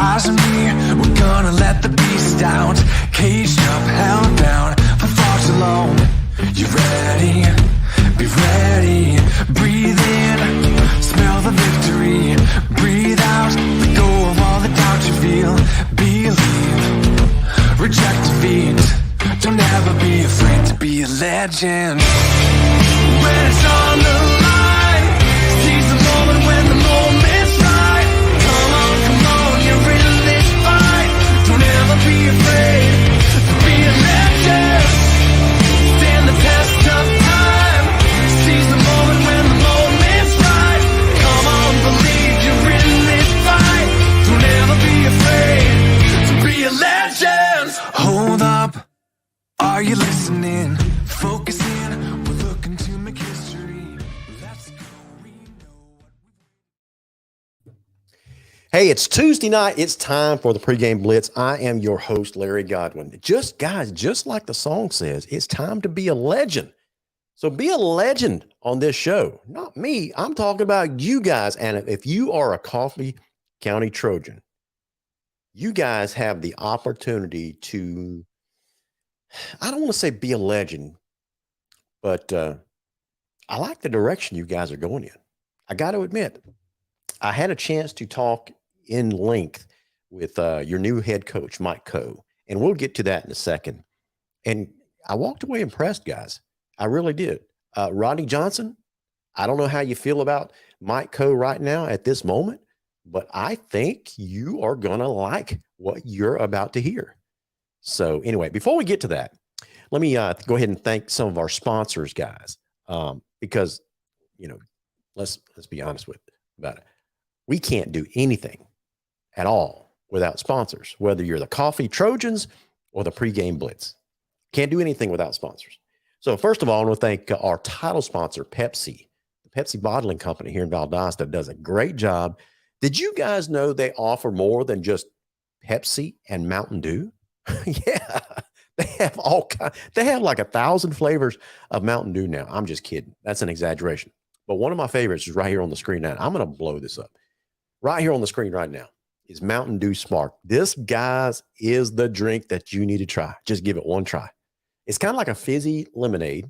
Eyes on me, we're gonna let the beast out. Caged up, held down for far too long. You ready? Be ready. Breathe in, smell the victory. Breathe out, let go of all the doubt you feel. Believe, reject defeat. Don't ever be afraid to be a legend. When it's on the line, seize the moment when the moment's right. Come on, you're in this fight. Don't ever be afraid to be a legend. Stand the test of time. Seize the moment when the moment's right. Come on, believe you're in this fight. Don't ever be afraid to be a legend. Hold up, are you listening? Focus in, we're looking to make history. Let's go, we know. Hey, it's Tuesday night. It's time for the pregame blitz. I am your host, Larry Godwin. Just like the song says, it's time to be a legend. So be a legend on this show. Not me. I'm talking about you guys. And if you are a Coffee County Trojan, you guys have the opportunity to, I don't want to say be a legend, but I like the direction you guys are going in. I got to admit, I had a chance to talk in length with your new head coach, Mike Coe, and we'll get to that in a second. And I walked away impressed, guys. I really did. Rodney Johnson, I don't know how you feel about Mike Coe right now at this moment, but I think you are going to like what you're about to hear. So anyway, before we get to that, let me go ahead and thank some of our sponsors, guys, because, you know, let's be honest about it. We can't do anything at all without sponsors, whether you're the Coffee Trojans or the pregame blitz. Can't do anything without sponsors. So first of all, I want to thank our title sponsor, Pepsi. The Pepsi bottling company here in Valdosta does a great job. Did you guys know they offer more than just Pepsi and Mountain Dew? Yeah, they have all kinds. They have like 1,000 flavors of Mountain Dew now. I'm just kidding. That's an exaggeration. But one of my favorites is right here on the screen now. I'm going to blow this up. Right here on the screen right now is Mountain Dew Spark. This, guys, is the drink that you need to try. Just give it one try. It's kind of like a fizzy lemonade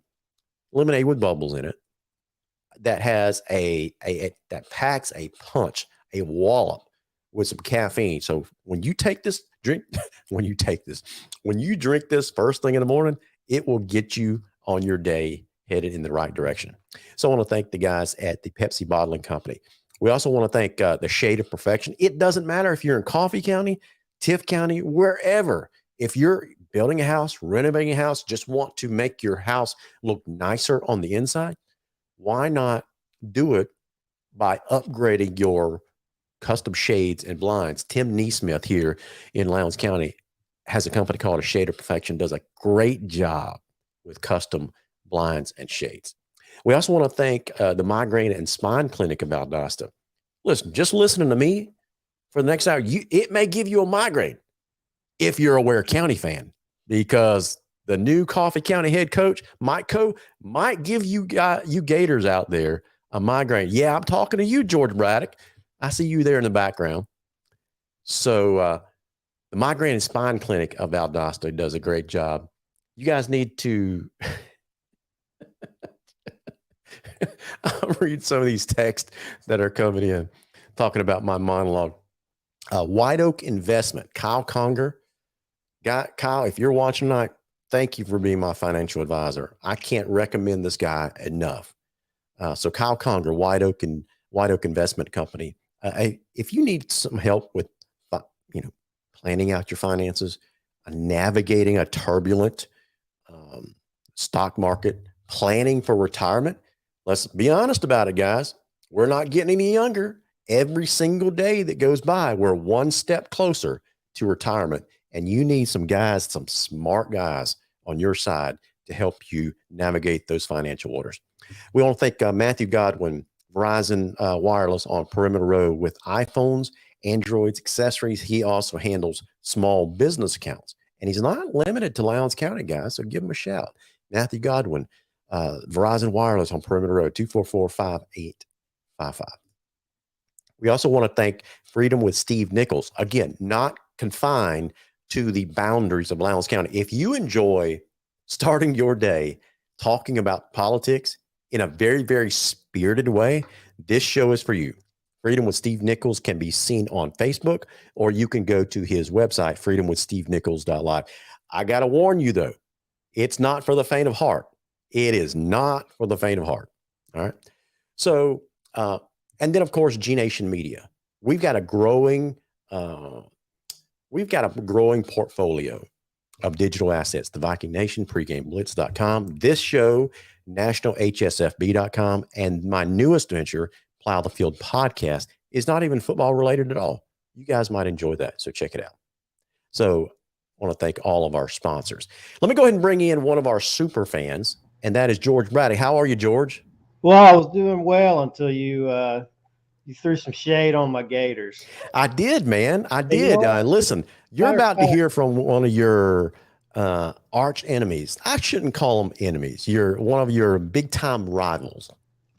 with bubbles in it that has that packs a punch, a wallop with some caffeine. So when you take this drink, when you drink this first thing in the morning, it will get you on your day headed in the right direction. So I want to thank the guys at the Pepsi Bottling Company. We also want to thank the Shade of Perfection. It doesn't matter if you're in Coffee County, Tiff County, wherever. If you're building a house, renovating a house, just want to make your house look nicer on the inside, why not do it by upgrading your custom shades and blinds? Tim Neesmith here in Lowndes County has a company called A Shade of Perfection, does a great job with custom blinds and shades. We also want to thank the Migraine and Spine Clinic of Valdosta. Listen, just listening to me for the next hour, it may give you a migraine if you're a Ware County fan, because the new Coffee County head coach, Mike Coe, might give you Gators out there a migraine. Yeah, I'm talking to you, George Braddock. I see you there in the background. So the Migraine and Spine Clinic of Valdosta does a great job. You guys need to I'll read some of these texts that are coming in talking about my monologue. White Oak Investment, Kyle Conger. Kyle, if you're watching tonight, thank you for being my financial advisor. I can't recommend this guy enough. So Kyle Conger, White Oak Investment Company. If you need some help with, planning out your finances, navigating a turbulent stock market, planning for retirement, let's be honest about it, guys. We're not getting any younger. Every single day that goes by, we're one step closer to retirement. And you need some guys, some smart guys on your side to help you navigate those financial waters. We want to thank Matthew Godwin, Verizon Wireless on Perimeter Road with iPhones, Androids, accessories. He also handles small business accounts. And he's not limited to Lowndes County, guys, so give him a shout. Matthew Godwin, Verizon Wireless on Perimeter Road, 244-5855. We also want to thank Freedom with Steve Nichols. Again, not confined to the boundaries of Lowndes County. If you enjoy starting your day talking about politics in a very, very spirited way, this show is for you. Freedom with Steve Nichols can be seen on Facebook, or you can go to his website, freedomwithstevenichols.live. I got to warn you, though, it's not for the faint of heart. It is not for the faint of heart. All right. So, and then, of course, G Nation Media. We've got a growing portfolio of digital assets. The Viking Nation, PreGameBlitz.com, this show, NationalHSFB.com, and my newest venture, Plow the Field podcast, is not even football related at all. You guys might enjoy that, so check it out. So I want to thank all of our sponsors. Let me go ahead and bring in one of our super fans, and that is George Brady. How are you, George? Well, I was doing well until you threw some shade on my Gators. I did, man. I did. Listen, you're about to hear from one of your arch enemies. I shouldn't call them enemies. You're one of your big time rivals.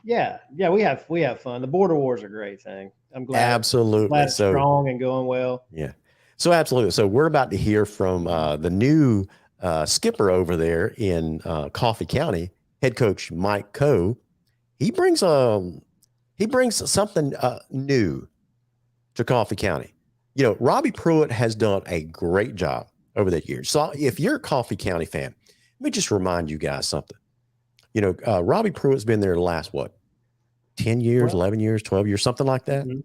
Yeah, we have fun. The border wars are a great thing. I'm glad. Absolutely. Glad it's strong and going well. Yeah. So absolutely. So we're about to hear from the new skipper over there in Coffee County, head coach Mike Coe. He brings something new to Coffee County. You know, Robbie Pruitt has done a great job over the years. So if you're a Coffee County fan, let me just remind you guys something. You know, Robbie Pruitt's been there the last, 10 years, 11 years, 12 years, something like that. Mm-hmm.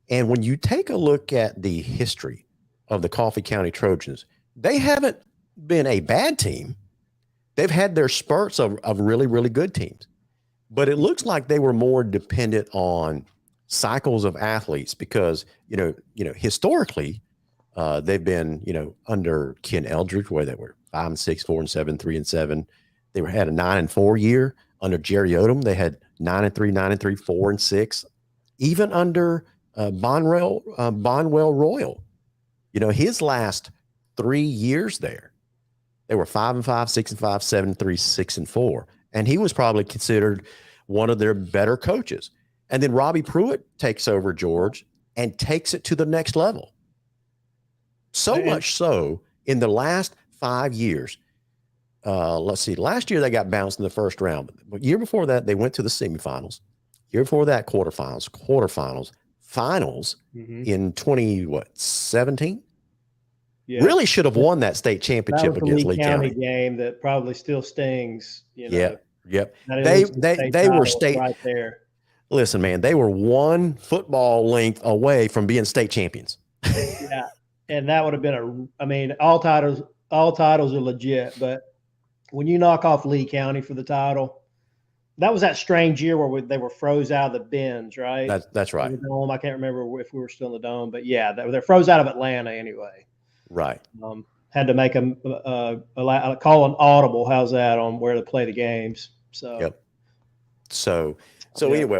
And when you take a look at the history of the Coffee County Trojans, they haven't been a bad team. They've had their spurts of really, really good teams. But it looks like they were more dependent on cycles of athletes because, you know, historically, they've been, under Ken Eldridge, where they were 5-6, 4-7, 3-7. They had a 9-4 year under Jerry Odom. They had 9-3, 9-3, 4-6. Even under Bonwell Royal, his last 3 years there, they were 5-5, 6-5, 7-3, 6-4, and he was probably considered one of their better coaches. And then Robbie Pruitt takes over, George, and takes it to the next level. So much so in the last 5 years. Let's see. Last year they got bounced in the first round, but year before that they went to the semifinals. Year before that, quarterfinals, finals in 2017. Yeah. Really should have won that state championship against Lee County game that probably still stings. Yep. They were state right there. Listen, man, they were one football length away from being state champions. Yeah, and that would have been all titles are legit, but when you knock off Lee County for the title, that was that strange year where they were froze out of the bins, right? That's right. I can't remember if we were still in the dome, but yeah, they're froze out of Atlanta anyway. Right. Had to make call an audible. How's that on where to play the games? So. Yep. So anyway,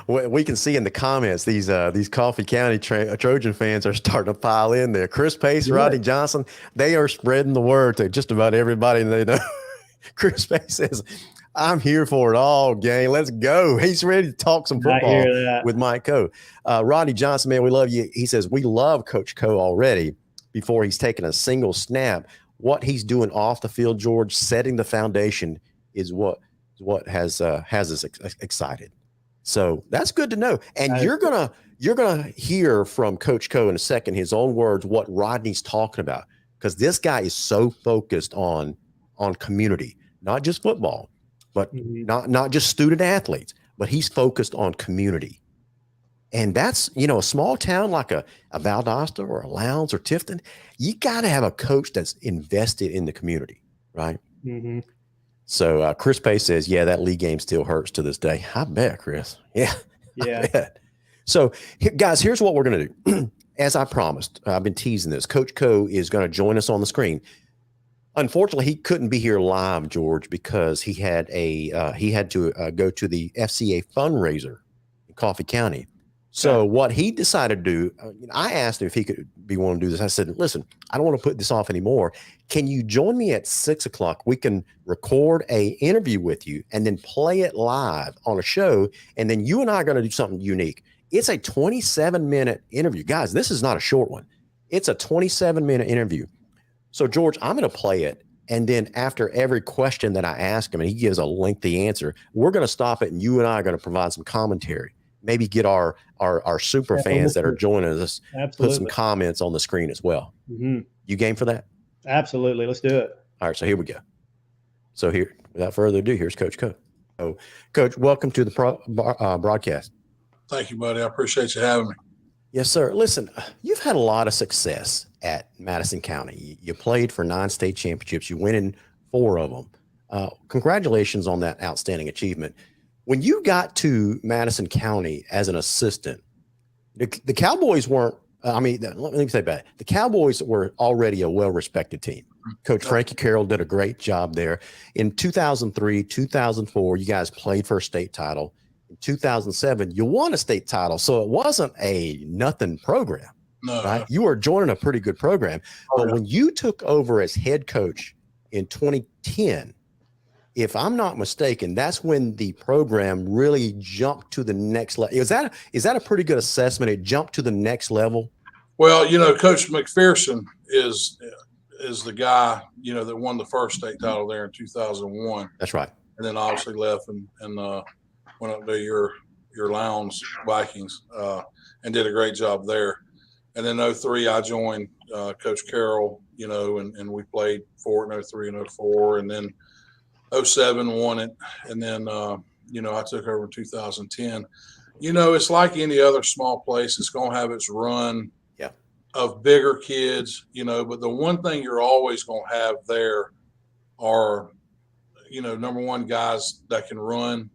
we can see in the comments these Coffee County Trojan fans are starting to pile in there. Chris Pace, Rodney Johnson, they are spreading the word to just about everybody they know. Chris Pace says, "I'm here for it all, gang. Let's go." He's ready to talk some football with Mike Coe. Rodney Johnson, man, we love you. He says, "We love Coach Coe already before he's taken a single snap. What he's doing off the field, George, setting the foundation is what has us excited." So that's good to know. And you're gonna hear from Coach Coe in a second, his own words, what Rodney's talking about, because this guy is so focused on community, not just football, but not just student athletes, but he's focused on community. And that's, a small town like a Valdosta or a Lowndes or Tifton, you got to have a coach that's invested in the community, right? Mm-hmm. So Chris Pace says, "Yeah, that league game still hurts to this day." I bet, Chris. Yeah. I bet. So, guys, here's what we're going to do. As I promised, I've been teasing this. Coach Coe is going to join us on the screen. Unfortunately, he couldn't be here live, George, because he had to go to the FCA fundraiser in Coffee County. So what he decided to do, I asked him if he could be willing to do this. I said, "Listen, I don't want to put this off anymore. Can you join me at 6:00? We can record a interview with you and then play it live on a show. And then you and I are going to do something unique. It's a 27-minute interview. Guys, this is not a short one. It's a 27-minute interview. So, George, I'm going to play it. And then after every question that I ask him, and he gives a lengthy answer, we're going to stop it, and you and I are going to provide some commentary. Maybe get our super fans that are joining us, put some comments on the screen as well. Mm-hmm. You game for that? Absolutely. Let's do it. All right, so here we go. So here, without further ado, here's Coach Coe. So, Coach, welcome to the broadcast. Thank you, buddy. I appreciate you having me. Yes, sir. Listen, you've had a lot of success at Madison County. You played for 9 state championships. You win in 4 of them. Congratulations on that outstanding achievement. When you got to Madison County as an assistant, the Cowboys weren't, let me say that. The Cowboys were already a well-respected team. Coach Frankie Carroll did a great job there. In 2003, 2004, you guys played for a state title. In 2007, you won a state title. So it wasn't a nothing program, right? You were joining a pretty good program. But when you took over as head coach in 2010, if I'm not mistaken, that's when the program really jumped to the next level. Is that a pretty good assessment? It jumped to the next level? Well, Coach McPherson is the guy, that won the first state title there in 2001. That's right. And then obviously left and went up to your Lowndes Vikings and did a great job there. And then 2003, I joined Coach Carroll, and we played for it in 2003 and 2004. And then 2007 won it. And then, I took over in 2010. It's like any other small place. It's going to have its run of bigger kids, but the one thing you're always going to have there are, number one, guys that can run.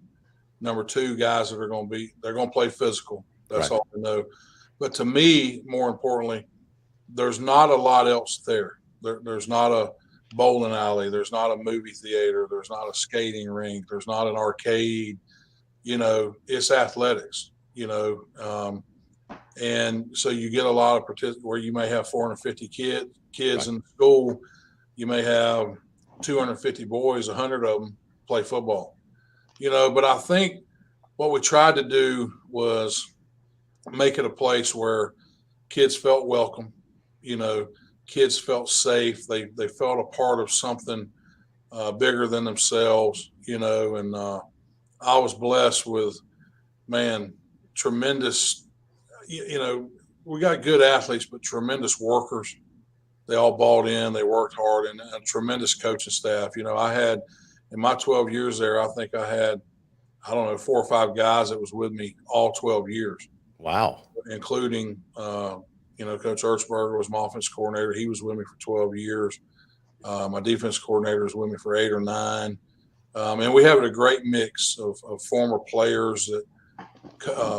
Number two, guys that are they're going to play physical. That's all I know. But to me, more importantly, there's not a lot else there. There's not a bowling alley. There's not a movie theater. There's not a skating rink. There's not an arcade. It's athletics, and so you get a lot of where you may have 450 kids in school. You may have 250 boys, 100 of them play football. But I think what we tried to do was make it a place where kids felt welcome, kids felt safe. They felt a part of something bigger than themselves, and I was blessed with, tremendous, we got good athletes, but tremendous workers. They all bought in, they worked hard, and a tremendous coaching staff. I had, in my 12 years there, I think I had, 4 or 5 guys that was with me all 12 years. Wow. Including, Coach Ertzberger was my offense coordinator. He was with me for 12 years. My defense coordinator was with me for 8 or 9. And we have a great mix of former players that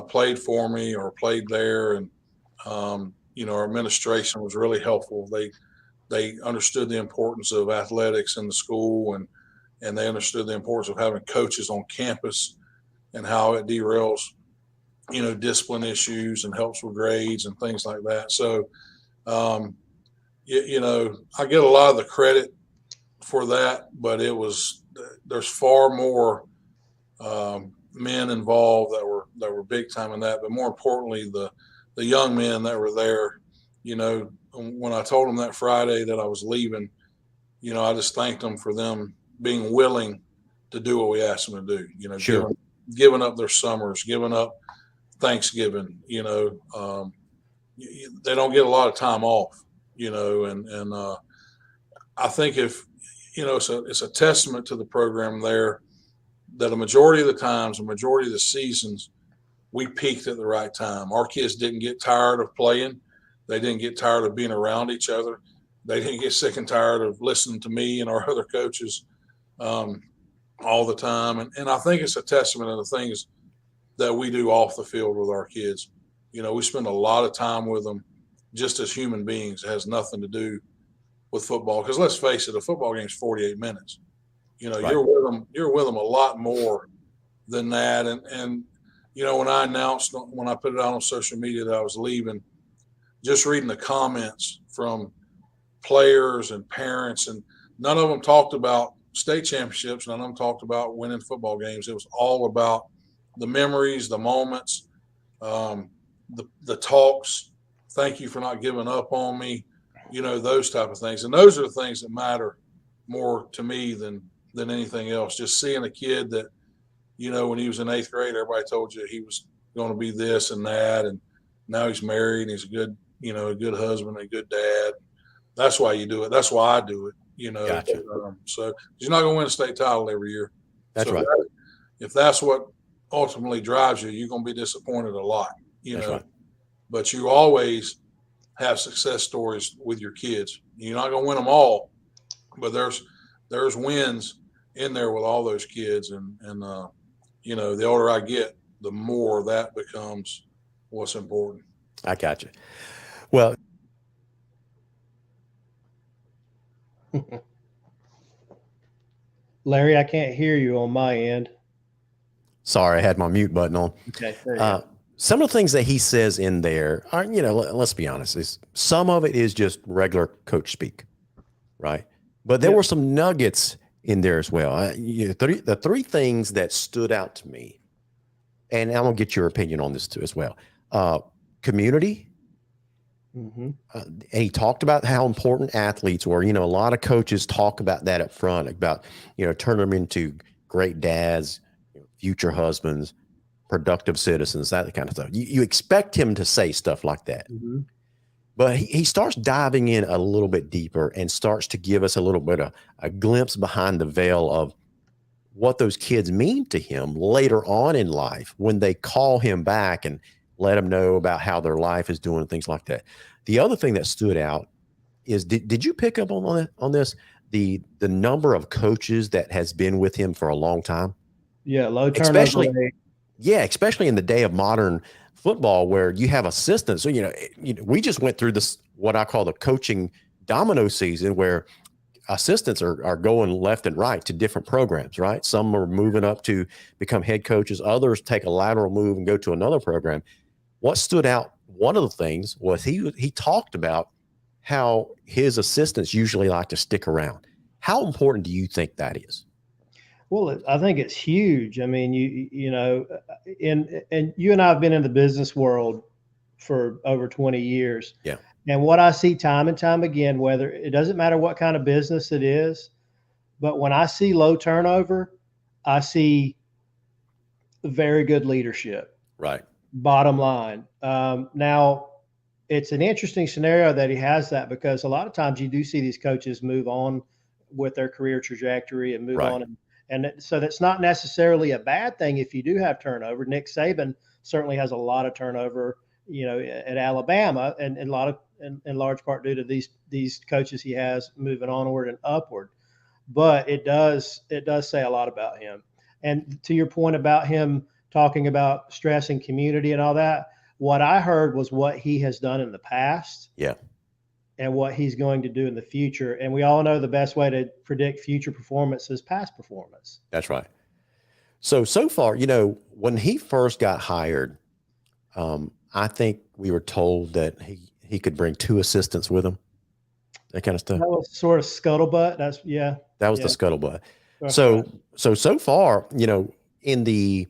played for me or played there. And, our administration was really helpful. They understood the importance of athletics in the school, and they understood the importance of having coaches on campus and how it derails, discipline issues and helps with grades and things like that. So, I get a lot of the credit for that, but there's far more men involved that were big time in that. But more importantly, the young men that were there, when I told them that Friday that I was leaving, I just thanked them for them being willing to do what we asked them to do, sure. giving up their summers, giving up Thanksgiving, they don't get a lot of time off, and I think if, it's a testament to the program there that a majority of the times, a majority of the seasons, we peaked at the right time. Our kids didn't get tired of playing. They didn't get tired of being around each other. They didn't get sick and tired of listening to me and our other coaches all the time. And I think it's a testament of the things that we do off the field with our kids. We spend a lot of time with them just as human beings. It has nothing to do with football. Because let's face it, a football game is 48 minutes. Right. You're with them a lot more than that. And when I put it out on social media that I was leaving, just reading the comments from players and parents, and none of them talked about state championships. None of them talked about winning football games. It was all about the memories, the moments, the talks, thank you for not giving up on me, those type of things. And those are the things that matter more to me than anything else. Just seeing a kid that, when he was in 8th grade, everybody told you he was going to be this and that. And now he's married and he's a good, a good husband, a good dad. That's why you do it. That's why I do it, Gotcha. So you're not going to win a state title every year. That's so right. If that's what ultimately drives you, you're going to be disappointed a lot, That's right. But you always have success stories with your kids. You're not going to win them all, but there's wins in there with all those kids. And the older I get, the more that becomes what's important. I got you. Well, Larry, I can't hear you on my end. sorry, I had my mute button on. Okay. There you go. Some of the things that he says in there are, let's be honest, some of it is just regular coach speak, right? But there were some nuggets in there as well. The three things that stood out to me, and I'm going to get your opinion on this too as well. Community. Mm-hmm. And he talked about how important athletes were. A lot of coaches talk about that up front, about, turn them into great dads, future husbands, productive citizens, that kind of stuff. You expect him to say stuff like that. Mm-hmm. But he starts diving in a little bit deeper and starts to give us a little bit of a glimpse behind the veil of what those kids mean to him later on in life when they call him back and let him know about how their life is doing and things like that. The other thing that stood out is, did you pick up on this? The number of coaches that has been with him for a long time? Yeah, low turnover rate. Yeah, especially in the day of modern football where you have assistants. So, we just went through this, what I call the coaching domino season, where assistants are going left and right to different programs, right? Some are moving up to become head coaches. Others take a lateral move and go to another program. What stood out, one of the things was he talked about how his assistants usually like to stick around. How important do you think that is? Well, I think it's huge. I mean, and you and I have been in the business world for over 20 years. Yeah. And what I see time and time again, whether it doesn't matter what kind of business it is, but when I see low turnover, I see very good leadership. Right. Bottom line. Now, it's an interesting scenario that he has that, because a lot of times you do see these coaches move on with their career trajectory and move on. And so that's not necessarily a bad thing if you do have turnover. Nick Saban certainly has a lot of turnover, at Alabama, and a lot of, in large part due to these coaches he has moving onward and upward. But it does say a lot about him. And to your point about him talking about stress and community and all that, what I heard was what he has done in the past. Yeah. And what he's going to do in the future. And we all know the best way to predict future performance is past performance. That's right. So far, when he first got hired, I think we were told that he could bring 2 assistants with him, that kind of stuff. That was sort of scuttlebutt. That was the scuttlebutt. That's so right. So far, in the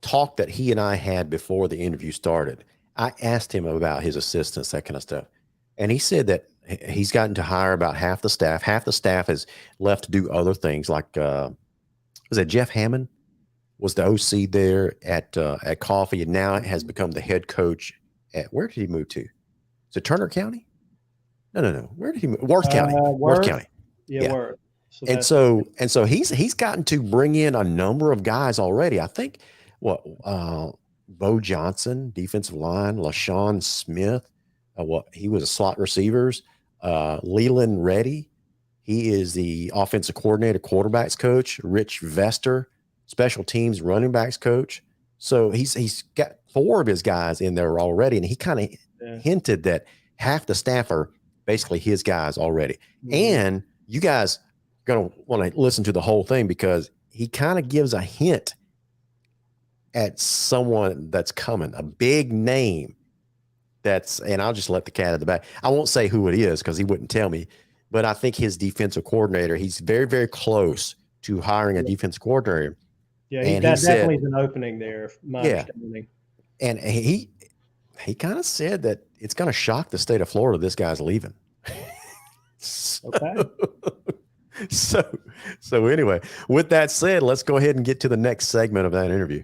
talk that he and I had before the interview started, I asked him about his assistants, that kind of stuff. And he said that he's gotten to hire about half the staff. Half the staff has left to do other things, like was it Jeff Hammond was the OC there at Coffee, and now has become the head coach at, where did he move to? Is it Turner County? No. Where did he move? Worth County. Worth County. Yeah. Worth. So so he's gotten to bring in a number of guys already. I think Bo Johnson, defensive line, LaShawn Smith. He was a slot receivers. Leland Reddy, he is the offensive coordinator, quarterbacks coach. Rich Vester, special teams running backs coach. So he's got 4 of his guys in there already, and he kind of hinted that half the staff are basically his guys already. Mm-hmm. And you guys gonna want to listen to the whole thing, because he kind of gives a hint at someone that's coming, a big name. And I'll just let the cat out of the bag. I won't say who it is because he wouldn't tell me, but I think his defensive coordinator, he's very, very close to hiring a defensive coordinator. Yeah, that definitely is an opening there. My understanding. And he kind of said that it's going to shock the state of Florida this guy's leaving. Okay. So anyway, with that said, let's go ahead and get to the next segment of that interview.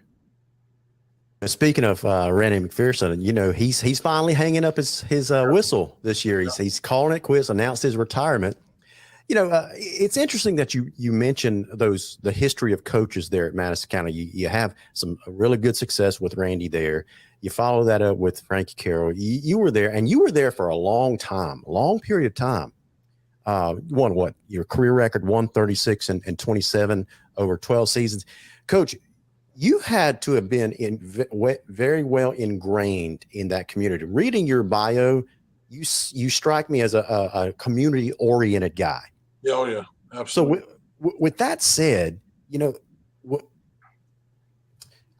And speaking of Randy McPherson, you know, he's finally hanging up his whistle this year. He's calling it quits, announced his retirement. You know, it's interesting that you mentioned the history of coaches there at Madison County. You have some really good success with Randy there. You follow that up with Frankie Carroll. You were there, and you were there for a long period of time. Won what? Your career record, 136 and 27 over 12 seasons. Coach, you had to have been very well ingrained in that community. Reading your bio, you strike me as a community-oriented guy. Oh, yeah, absolutely. So with that said, you know,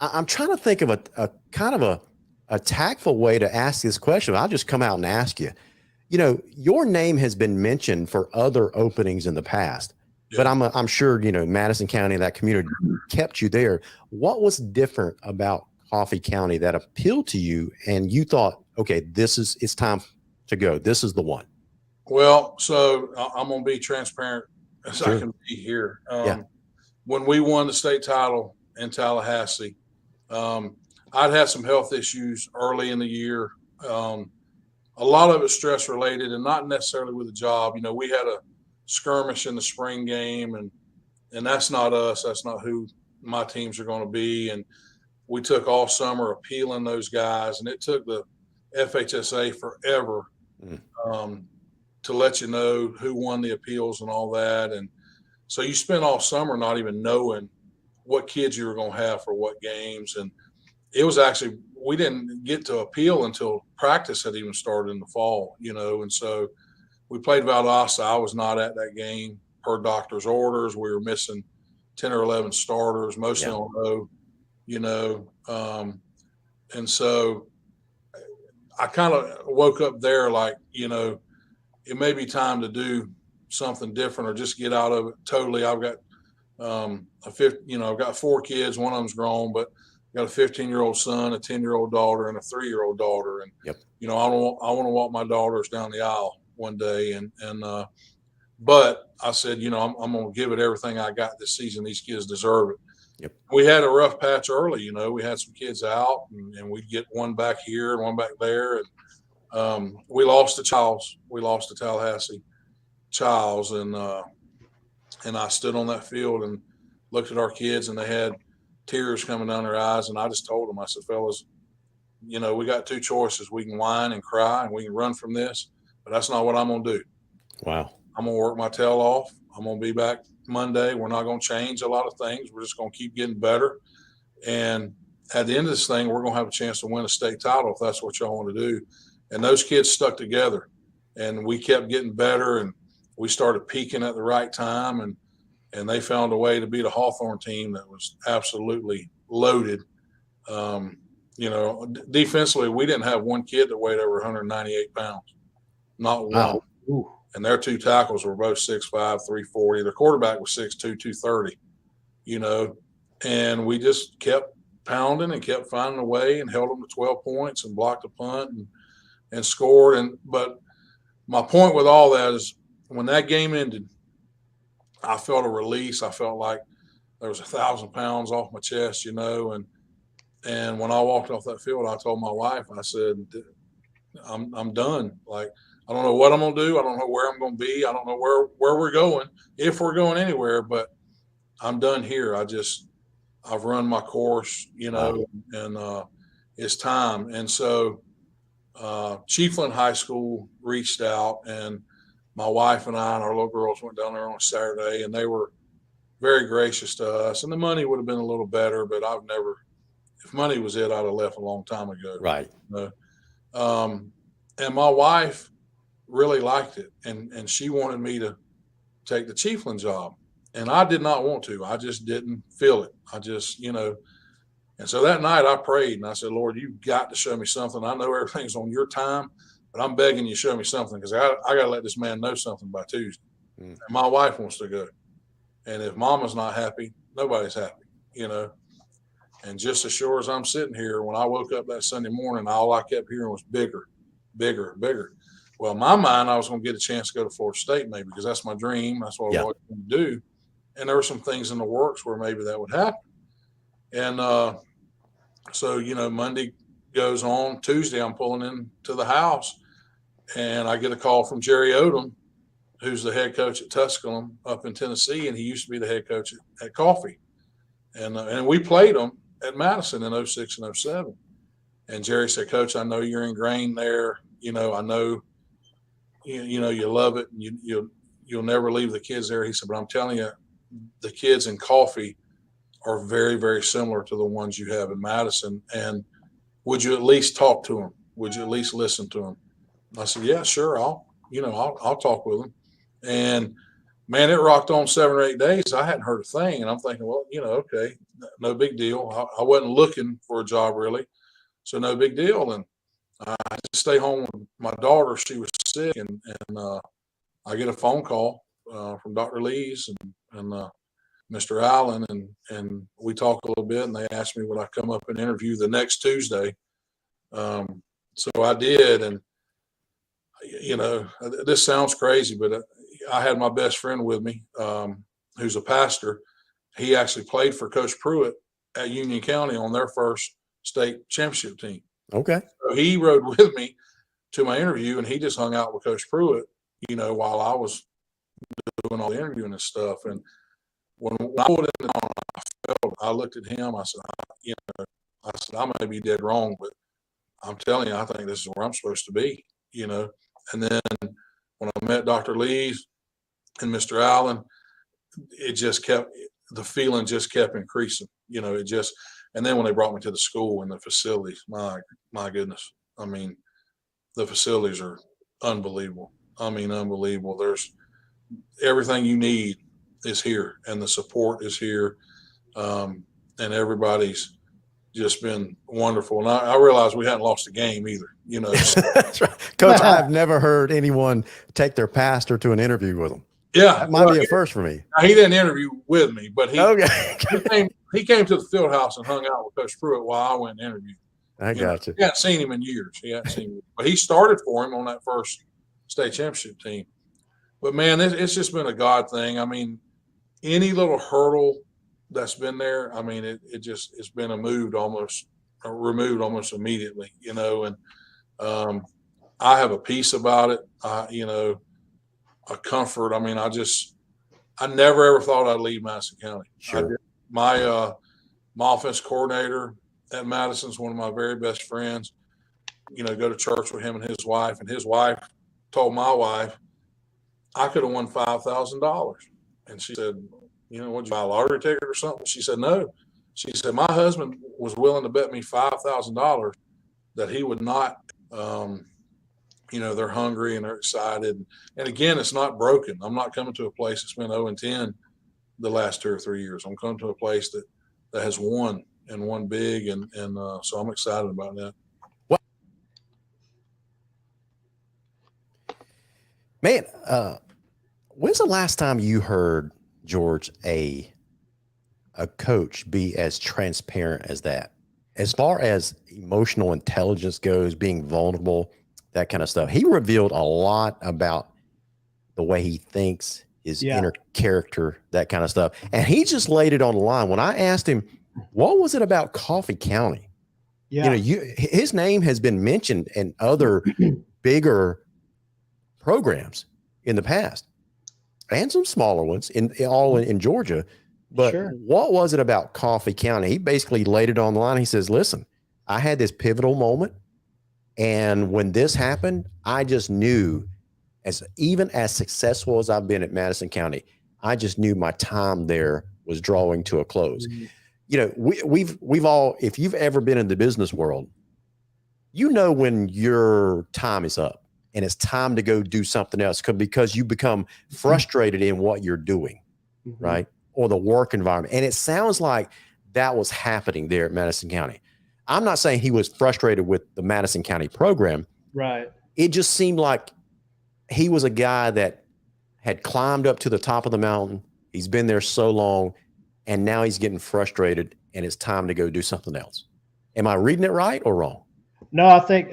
I'm trying to think of a kind of a tactful way to ask this question. I'll just come out and ask you. You know, your name has been mentioned for other openings in the past, but I'm sure, you know, Madison County, that community kept you there. What was different about Coffee County that appealed to you and you thought, okay, it's time to go. This is the one. Well, so I'm going to be transparent as Sure. I can be here. When we won the state title in Tallahassee, I'd had some health issues early in the year. A lot of it stress related and not necessarily with the job. You know, we had a skirmish in the spring game and that's not us. That's not who my teams are going to be. And we took all summer appealing those guys, and it took the FHSA forever to let you know who won the appeals and all that. And so you spent all summer not even knowing what kids you were going to have for what games. And it was actually, we didn't get to appeal until practice had even started in the fall, you know. And so we played Valdosta. I was not at that game per doctor's orders. We were missing 10 or 11 starters, mostly on low, you know. And so I kind of woke up there like, you know, it may be time to do something different or just get out of it totally. I've got I've got 4 kids. One of them's grown, but got a 15-year-old son, a 10-year-old daughter, and a 3-year-old daughter. And, you know, I want to walk my daughters down the aisle one day. But I said, you know, I'm going to give it everything I got this season. These kids deserve it. We had a rough patch early. You know, we had some kids out and we'd get one back here and one back there. And we lost to Childs. We lost to Tallahassee Childs. And I stood on that field and looked at our kids, and they had tears coming down their eyes. And I just told them, I said, fellas, you know, we got 2 choices. We can whine and cry and we can run from this, but that's not what I'm going to do. Wow. I'm going to work my tail off. I'm going to be back Monday. We're not going to change a lot of things. We're just going to keep getting better. And at the end of this thing, we're going to have a chance to win a state title if that's what y'all want to do. And those kids stuck together, and we kept getting better, and we started peaking at the right time. And they found a way to beat a Hawthorne team that was absolutely loaded. You know, defensively, we didn't have one kid that weighed over 198 pounds. Not one. Ooh. And their 2 tackles were both 6'5", 340. Their quarterback was 6'2", 230, you know. And we just kept pounding and kept finding a way and held them to 12 points and blocked a punt and scored. But my point with all that is when that game ended, I felt a release. I felt like there was 1,000 pounds off my chest, you know. And when I walked off that field, I told my wife, I said, I'm done. Like, I don't know what I'm going to do. I don't know where I'm going to be. I don't know where we're going, if we're going anywhere, but I'm done here. I've run my course, you know, and it's time. And so Chiefland High School reached out, and my wife and I and our little girls went down there on a Saturday, and they were very gracious to us. And the money would have been a little better, but if money was it, I'd have left a long time ago. Right. You know? And my wife really liked it, and she wanted me to take the Chiefland job, and I did not want to. I just didn't feel it. I just, you know, and so that night I prayed and I said, Lord, you've got to show me something. I know everything's on your time, but I'm begging you to show me something, because I got to let this man know something by Tuesday. And my wife wants to go, and if mama's not happy, nobody's happy, you know. And just as sure as I'm sitting here, when I woke up that Sunday morning, all I kept hearing was bigger, bigger, bigger. Well, in my mind, I was going to get a chance to go to Florida State maybe, because that's my dream. That's what I've always wanted to do. And there were some things in the works where maybe that would happen. And so, Monday goes on. Tuesday, I'm pulling into the house, and I get a call from Jerry Odom, who's the head coach at Tusculum up in Tennessee, and he used to be the head coach at Coffee. And we played them at Madison in 06 and 07. And Jerry said, Coach, I know you're ingrained there. I know, you love it. And you'll never leave the kids there. He said, but I'm telling you, the kids in Coffee are very, very similar to the ones you have in Madison. And would you at least talk to them? Would you at least listen to them? I said, yeah, sure. I'll talk with them. And man, it rocked on 7 or 8 days. I hadn't heard a thing. And I'm thinking, well, okay, no big deal. I wasn't looking for a job really. So no big deal. And I just stay home with my daughter. She was sick. And I get a phone call from Dr. Lee's and Mr. Allen. And we talk a little bit. And they asked me would I come up and interview the next Tuesday. So I did. And, this sounds crazy, but I had my best friend with me, who's a pastor. He actually played for Coach Pruitt at Union County on their first state championship team. Okay. So he rode with me to my interview, and he just hung out with Coach Pruitt, while I was doing all the interviewing and stuff. And when I pulled in the town, I looked at him. I said, I may be dead wrong, but I'm telling you, I think this is where I'm supposed to be, And then when I met Dr. Lee's and Mr. Allen, the feeling just kept increasing, and then when they brought me to the school and the facilities, my goodness. I mean, the facilities are unbelievable. Unbelievable. There's everything you need is here, and the support is here. And everybody's just been wonderful. And I realize we hadn't lost a game either, That's right. Coach, I've never heard anyone take their pastor to an interview with them. Yeah. That might be a first for me. He didn't interview with me, but he Okay. he came to the field house and hung out with Coach Pruitt while I went and interviewed. I got you. He hadn't seen him in years. But he started for him on that first state championship team. But man, it's just been a God thing. I mean, any little hurdle that's been there, I mean, it's been removed almost immediately, and I have a peace about it. A comfort. I mean, I never ever thought I'd leave Madison County. Sure. My offense coordinator at Madison's one of my very best friends. Go to church with him and his wife told my wife I could have won $5,000, and she said, would you buy a lottery ticket or something? She said, no. She said, my husband was willing to bet me $5,000 that he would not, they're hungry and they're excited. And again, it's not broken. I'm not coming to a place that's been 0-10 the last 2 or 3 years. I'm coming to a place that has won and won big. And so I'm excited about that. Man, when's the last time you heard, George, a coach be as transparent as that? As far as emotional intelligence goes, being vulnerable, that kind of stuff. He revealed a lot about the way he thinks, his inner character, that kind of stuff. And he just laid it on the line. When I asked him, what was it about Coffee County? Yeah. His name has been mentioned in other bigger programs in the past, and some smaller ones in Georgia. But what was it about Coffee County? He basically laid it on the line. He says, listen, I had this pivotal moment. And when this happened, I just knew, even as successful as I've been at Madison County, I just knew my time there was drawing to a close. Mm-hmm. We've all, if you've ever been in the business world, when your time is up and it's time to go do something else because you become frustrated in what you're doing, mm-hmm. right? Or the work environment. And it sounds like that was happening there at Madison County. I'm not saying he was frustrated with the Madison County program. Right. It just seemed like he was a guy that had climbed up to the top of the mountain. He's been there so long, and now he's getting frustrated and it's time to go do something else. Am I reading it right or wrong? No, I think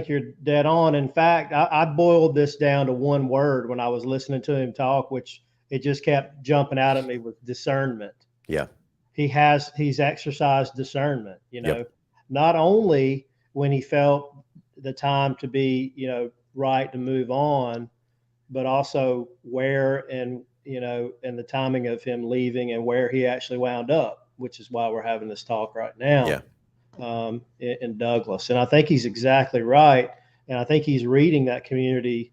you're dead on. In fact, I boiled this down to one word when I was listening to him talk, which it just kept jumping out at me with discernment. Yeah. He's exercised discernment, not only when he felt the time to be, right to move on, but also where and the timing of him leaving and where he actually wound up, which is why we're having this talk right now. Yeah. In Douglas. And I think he's exactly right. And I think he's reading that community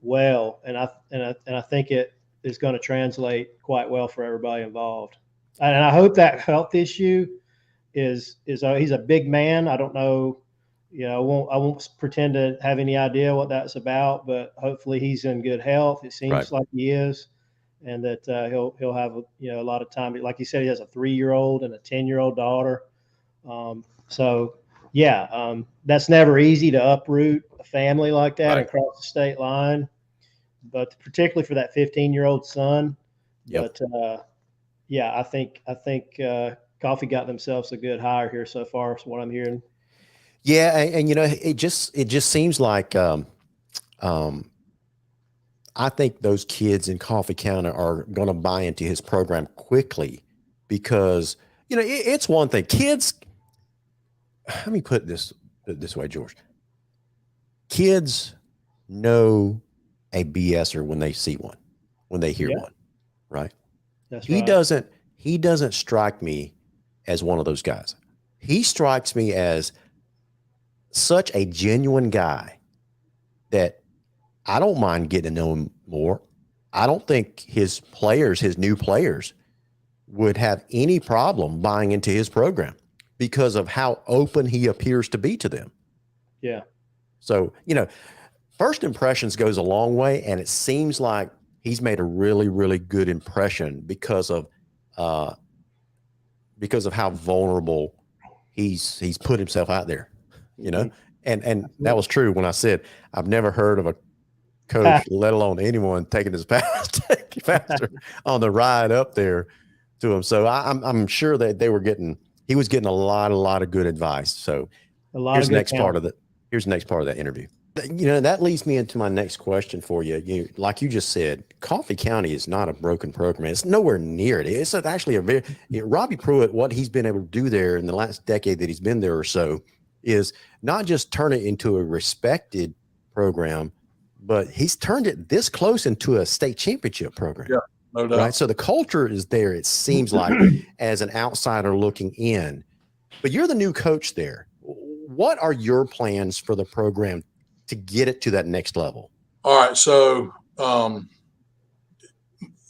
well. And I think it is going to translate quite well for everybody involved. And I hope that health issue is he's a big man. I don't know, I won't pretend to have any idea what that's about, but hopefully he's in good health. It seems like he is, and that he'll have a lot of time. Like you said, he has a 3-year-old and a 10-year-old daughter. That's never easy to uproot a family like that and cross the state line, but particularly for that 15-year-old son. Yep. But I think Coffee got themselves a good hire here so far, is what I'm hearing. Yeah, and it just seems like I think those kids in Coffee County are going to buy into his program quickly, because it's one thing. Kids, let me put it this way, George. Kids know a BSer when they see one, when they hear one, right? That's he right. He doesn't strike me as one of those guys. He strikes me as such a genuine guy that I don't mind getting to know him more. I don't think his new players would have any problem buying into his program because of how open he appears to be to them. Yeah. So, first impressions goes a long way, and it seems like he's made a really, really good impression because of how vulnerable he's put himself out there, and that was true when I said I've never heard of a coach, let alone anyone, taking his pastor on the ride up there to him. So I'm sure that he was getting a lot of good advice. So here's the next part of that interview. That leads me into my next question for you. Like you just said, Coffee County is not a broken program. It's nowhere near it. It's actually Robbie Pruitt, what he's been able to do there in the last decade that he's been there or so is not just turn it into a respected program, but he's turned it this close into a state championship program. Yeah, no doubt. Right. So the culture is there, it seems like, as an outsider looking in. But you're the new coach there. What are your plans for the program to get it to that next level? All right. So I've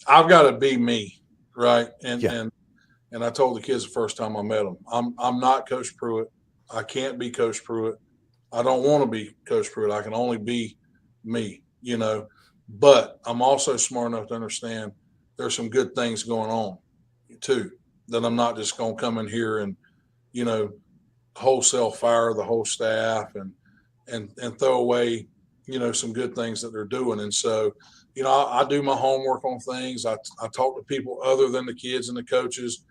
got to be me, right? And I told the kids the first time I met them, I'm not Coach Pruitt. I can't be Coach Pruitt. I don't want to be Coach Pruitt. I can only be me, but I'm also smart enough to understand there's some good things going on too, that I'm not just going to come in here and, wholesale fire the whole staff and throw away, some good things that they're doing. And so, I do my homework on things. I talk to people other than the kids and the coaches.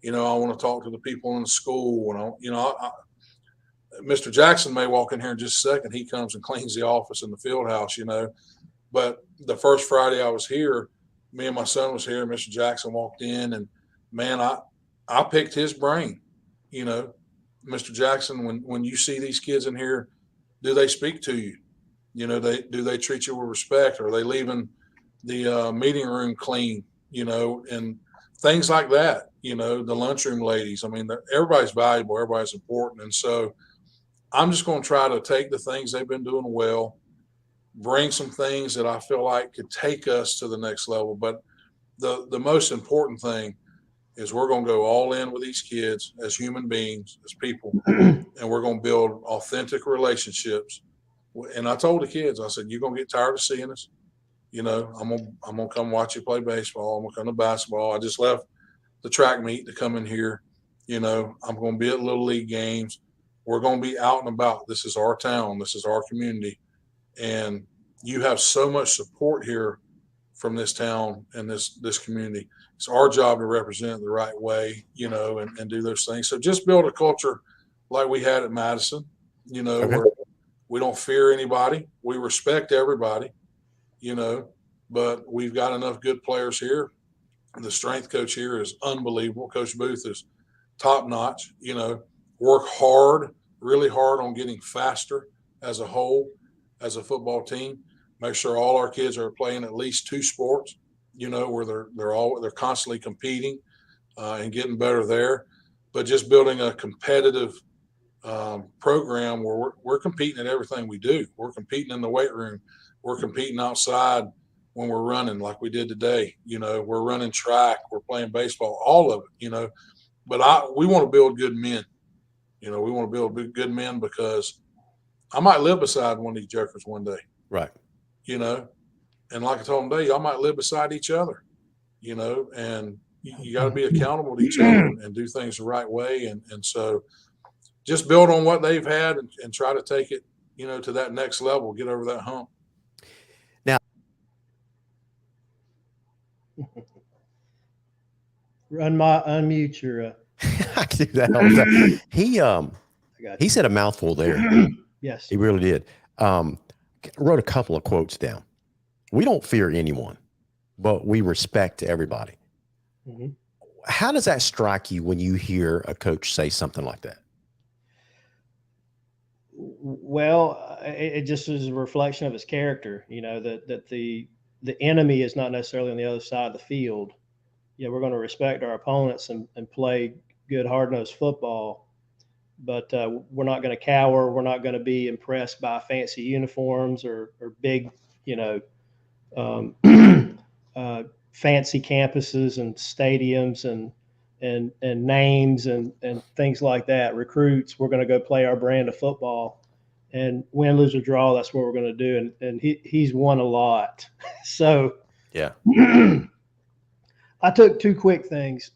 I want to talk to the people in the school. And Mr. Jackson may walk in here in just a second. He comes and cleans the office in the field house, But the first Friday I was here, me and my son was here. Mr. Jackson walked in, and man, I picked his brain. Mr. Jackson, when you see these kids in here, do they speak to you? Do they treat you with respect? Are they leaving the meeting room clean? And things like that. The lunchroom ladies. I mean, everybody's valuable. Everybody's important. And so I'm just going to try to take the things they've been doing well, bring some things that I feel like could take us to the next level. But the most important thing is we're going to go all in with these kids as human beings, as people, and we're going to build authentic relationships. And I told the kids, I said, you're going to get tired of seeing us. I'm going to come watch you play baseball. I'm going to come to basketball. I just left the track meet to come in here. I'm going to be at Little League games. We're going to be out and about. This is our town. This is our community. And you have so much support here from this town and this community. It's our job to represent the right way, and do those things. So just build a culture like we had at Madison, where we don't fear anybody. We respect everybody, but we've got enough good players here. The strength coach here is unbelievable. Coach Booth is top notch, work hard, really hard on getting faster as a whole, as a football team. Make sure all our kids are playing at least 2 sports, where they're constantly competing and getting better there. But just building a competitive program where we're competing at everything we do. We're competing in the weight room. We're competing outside when we're running like we did today. We're running track. We're playing baseball, all of it, But we want to build good men. We want to build good men because I might live beside one of these jokers one day. Right. And like I told them today, y'all might live beside each other, and you got to be accountable to each other and do things the right way. And so just build on what they've had and try to take it, to that next level, get over that hump. Now, unmute your. I can do that all the time. He said a mouthful there. Yes, he really did. Wrote a couple of quotes down. We don't fear anyone, but we respect everybody. Mm-hmm. How does that strike you when you hear a coach say something like that? Well, it just is a reflection of his character, that the enemy is not necessarily on the other side of the field. We're going to respect our opponents and play good, hard-nosed football, but we're not going to cower. We're not going to be impressed by fancy uniforms or big, fancy campuses and stadiums and names and things like that. Recruits, we're going to go play our brand of football, and win, lose, or draw. That's what we're going to do. And he's won a lot. So yeah, I took 2 quick things.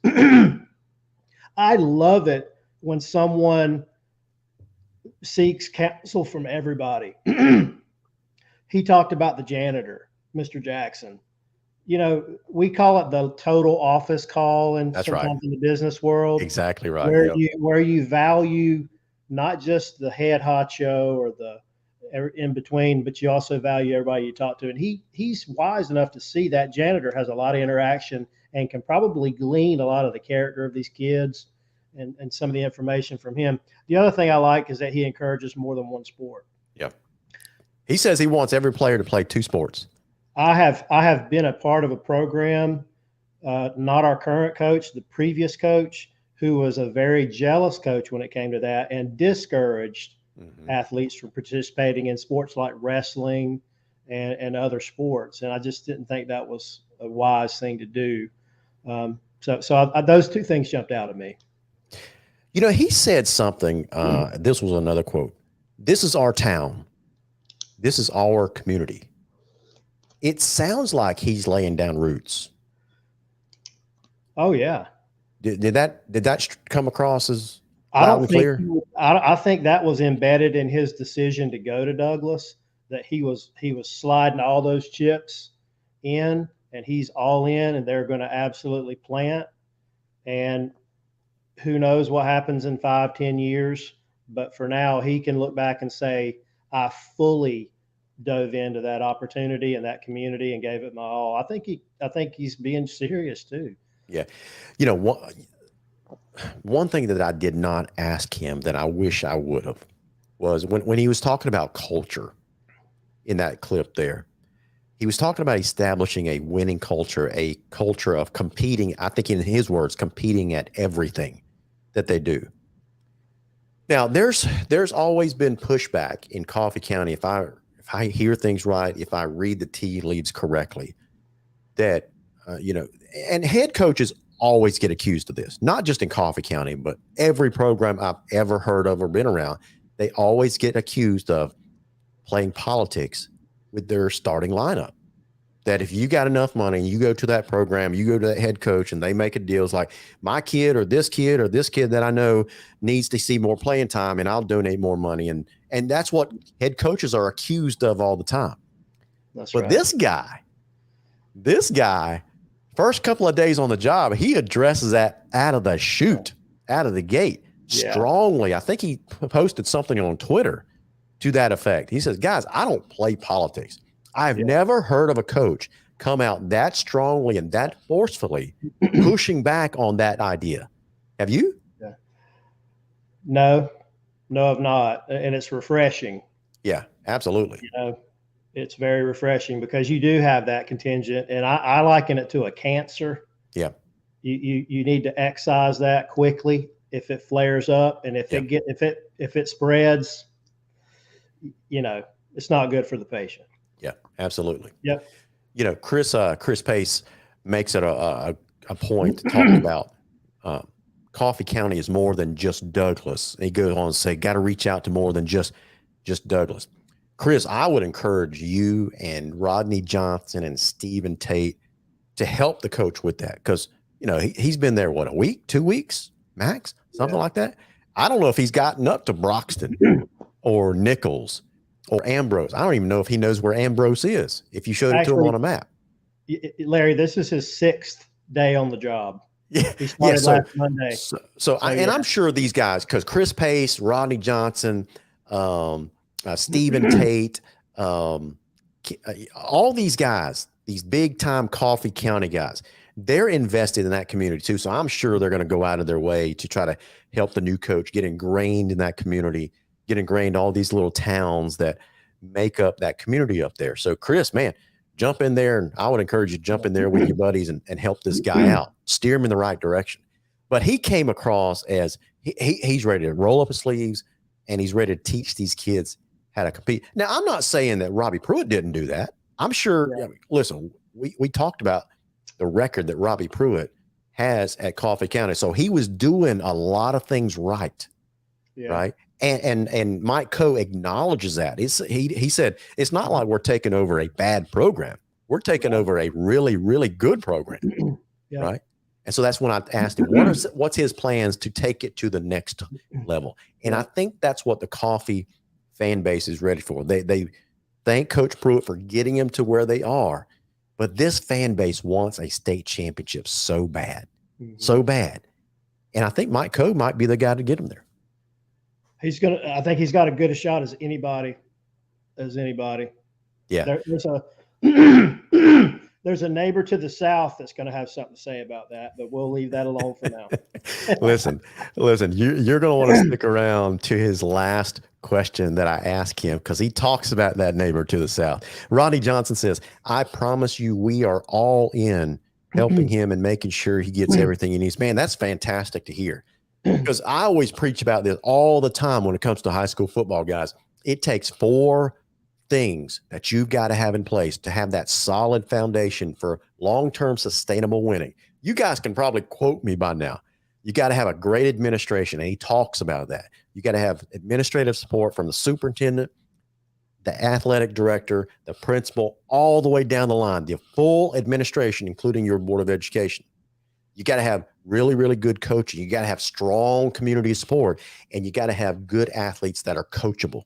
I love it when someone seeks counsel from everybody. He talked about the janitor, Mr. Jackson. We call it the total office call, and sometimes in the business world. Exactly right. Where you value not just the head honcho or the in between, but you also value everybody you talk to. And he's wise enough to see that janitor has a lot of interaction and can probably glean a lot of the character of these kids and some of the information from him. The other thing I like is that he encourages more than one sport. Yeah. He says he wants every player to play 2 sports. I have been a part of a program, not our current coach, the previous coach, who was a very jealous coach when it came to that and discouraged athletes from participating in sports like wrestling and other sports. And I just didn't think that was a wise thing to do. So those 2 things jumped out at me. He said something, this was another quote. This is our town. This is our community. It sounds like he's laying down roots. Oh yeah. Did that come across as loud and clear? I think that was embedded in his decision to go to Douglas, that he was sliding all those chips in, and he's all in, and they're going to absolutely plant. And who knows what happens in 5-10 years, but for now he can look back and say, I fully dove into that opportunity and that community and gave it my all. I think he's being serious too. Yeah. One thing that I did not ask him that I wish I would have was when he was talking about culture in that clip there, he was talking about establishing a winning culture, a culture of competing. I think in his words, competing at everything that they do. Now there's always been pushback in Coffee County. If I hear things right, if I read the tea leaves correctly, that, and head coaches always get accused of this, not just in Coffee County, but every program I've ever heard of or been around, they always get accused of playing politics with their starting lineup. That if you got enough money and you go to that program, you go to that head coach and they make a deal, it's like my kid or this kid that I know needs to see more playing time and I'll donate more money. And that's what head coaches are accused of all the time. That's but right. This guy This guy, first couple of days on the job, he addresses that out of the chute, out of the gate, strongly. I think he posted something on Twitter to that effect. He says, guys, I don't play politics. I've never heard of a coach come out that strongly and that forcefully pushing back on that idea. Have you? No, I've not. And it's refreshing. Yeah, absolutely. You know, it's very refreshing because you do have that contingent, and I liken it to a cancer. Yeah. You need to excise that quickly if it flares up, and if it spreads, you know, it's not good for the patient. Yeah, absolutely. Yep. You know, Chris Pace makes it a point to talk about Coffee County is more than just Douglas. And he goes on to say, got to reach out to more than just Douglas. Chris, I would encourage you and Rodney Johnson and Stephen Tate to help the coach with that. Because, you know, he's been there, what, a week, 2 weeks, max, something like that. I don't know if he's gotten up to Broxton or Nichols or Ambrose. I don't even know if he knows where Ambrose is, if you showed it to him on a map. Larry, this is his 6th day on the job. Yeah. He started last Monday. I'm sure these guys, because Chris Pace, Rodney Johnson, Stephen Tate, all these guys, these big time Coffee County guys, they're invested in that community too. So I'm sure they're going to go out of their way to try to help the new coach get ingrained in that community, get ingrained all these little towns that make up that community up there. So Chris, man, jump in there, and I would encourage you to jump in there with your buddies and help this guy out, steer him in the right direction. But he came across as he's ready to roll up his sleeves, and he's ready to teach these kids how to compete. Now, I'm not saying that Robbie Pruitt didn't do that. I'm sure. Yeah. Listen, we talked about the record that Robbie Pruitt has at Coffee County, so he was doing a lot of things right, right. And Mike Coe acknowledges that. He said it's not like we're taking over a bad program. We're taking over a really, really good program, right? And so that's when I asked him, what's his plans to take it to the next level? And I think that's what the Coffee fan base is ready for. They thank Coach Pruitt for getting him to where they are, but this fan base wants a state championship so bad, so bad. And I think Mike Coe might be the guy to get him there. I think he's got as good a shot as anybody. Yeah. There's a neighbor to the south that's going to have something to say about that, but we'll leave that alone for now. Listen, you're going to want to stick around to his last question that I asked him, because he talks about that neighbor to the south. Rodney Johnson says, I promise you, we are all in helping him and making sure he gets everything he needs. Man, that's fantastic to hear. Because I always preach about this all the time when it comes to high school football, guys. It takes 4 things that you've got to have in place to have that solid foundation for long-term sustainable winning. You guys can probably quote me by now. You got to have a great administration, and he talks about that. You got to have administrative support from the superintendent, the athletic director, the principal, all the way down the line, the full administration, including your board of education. You got to have really, really good coaching. You got to have strong community support, and you got to have good athletes that are coachable,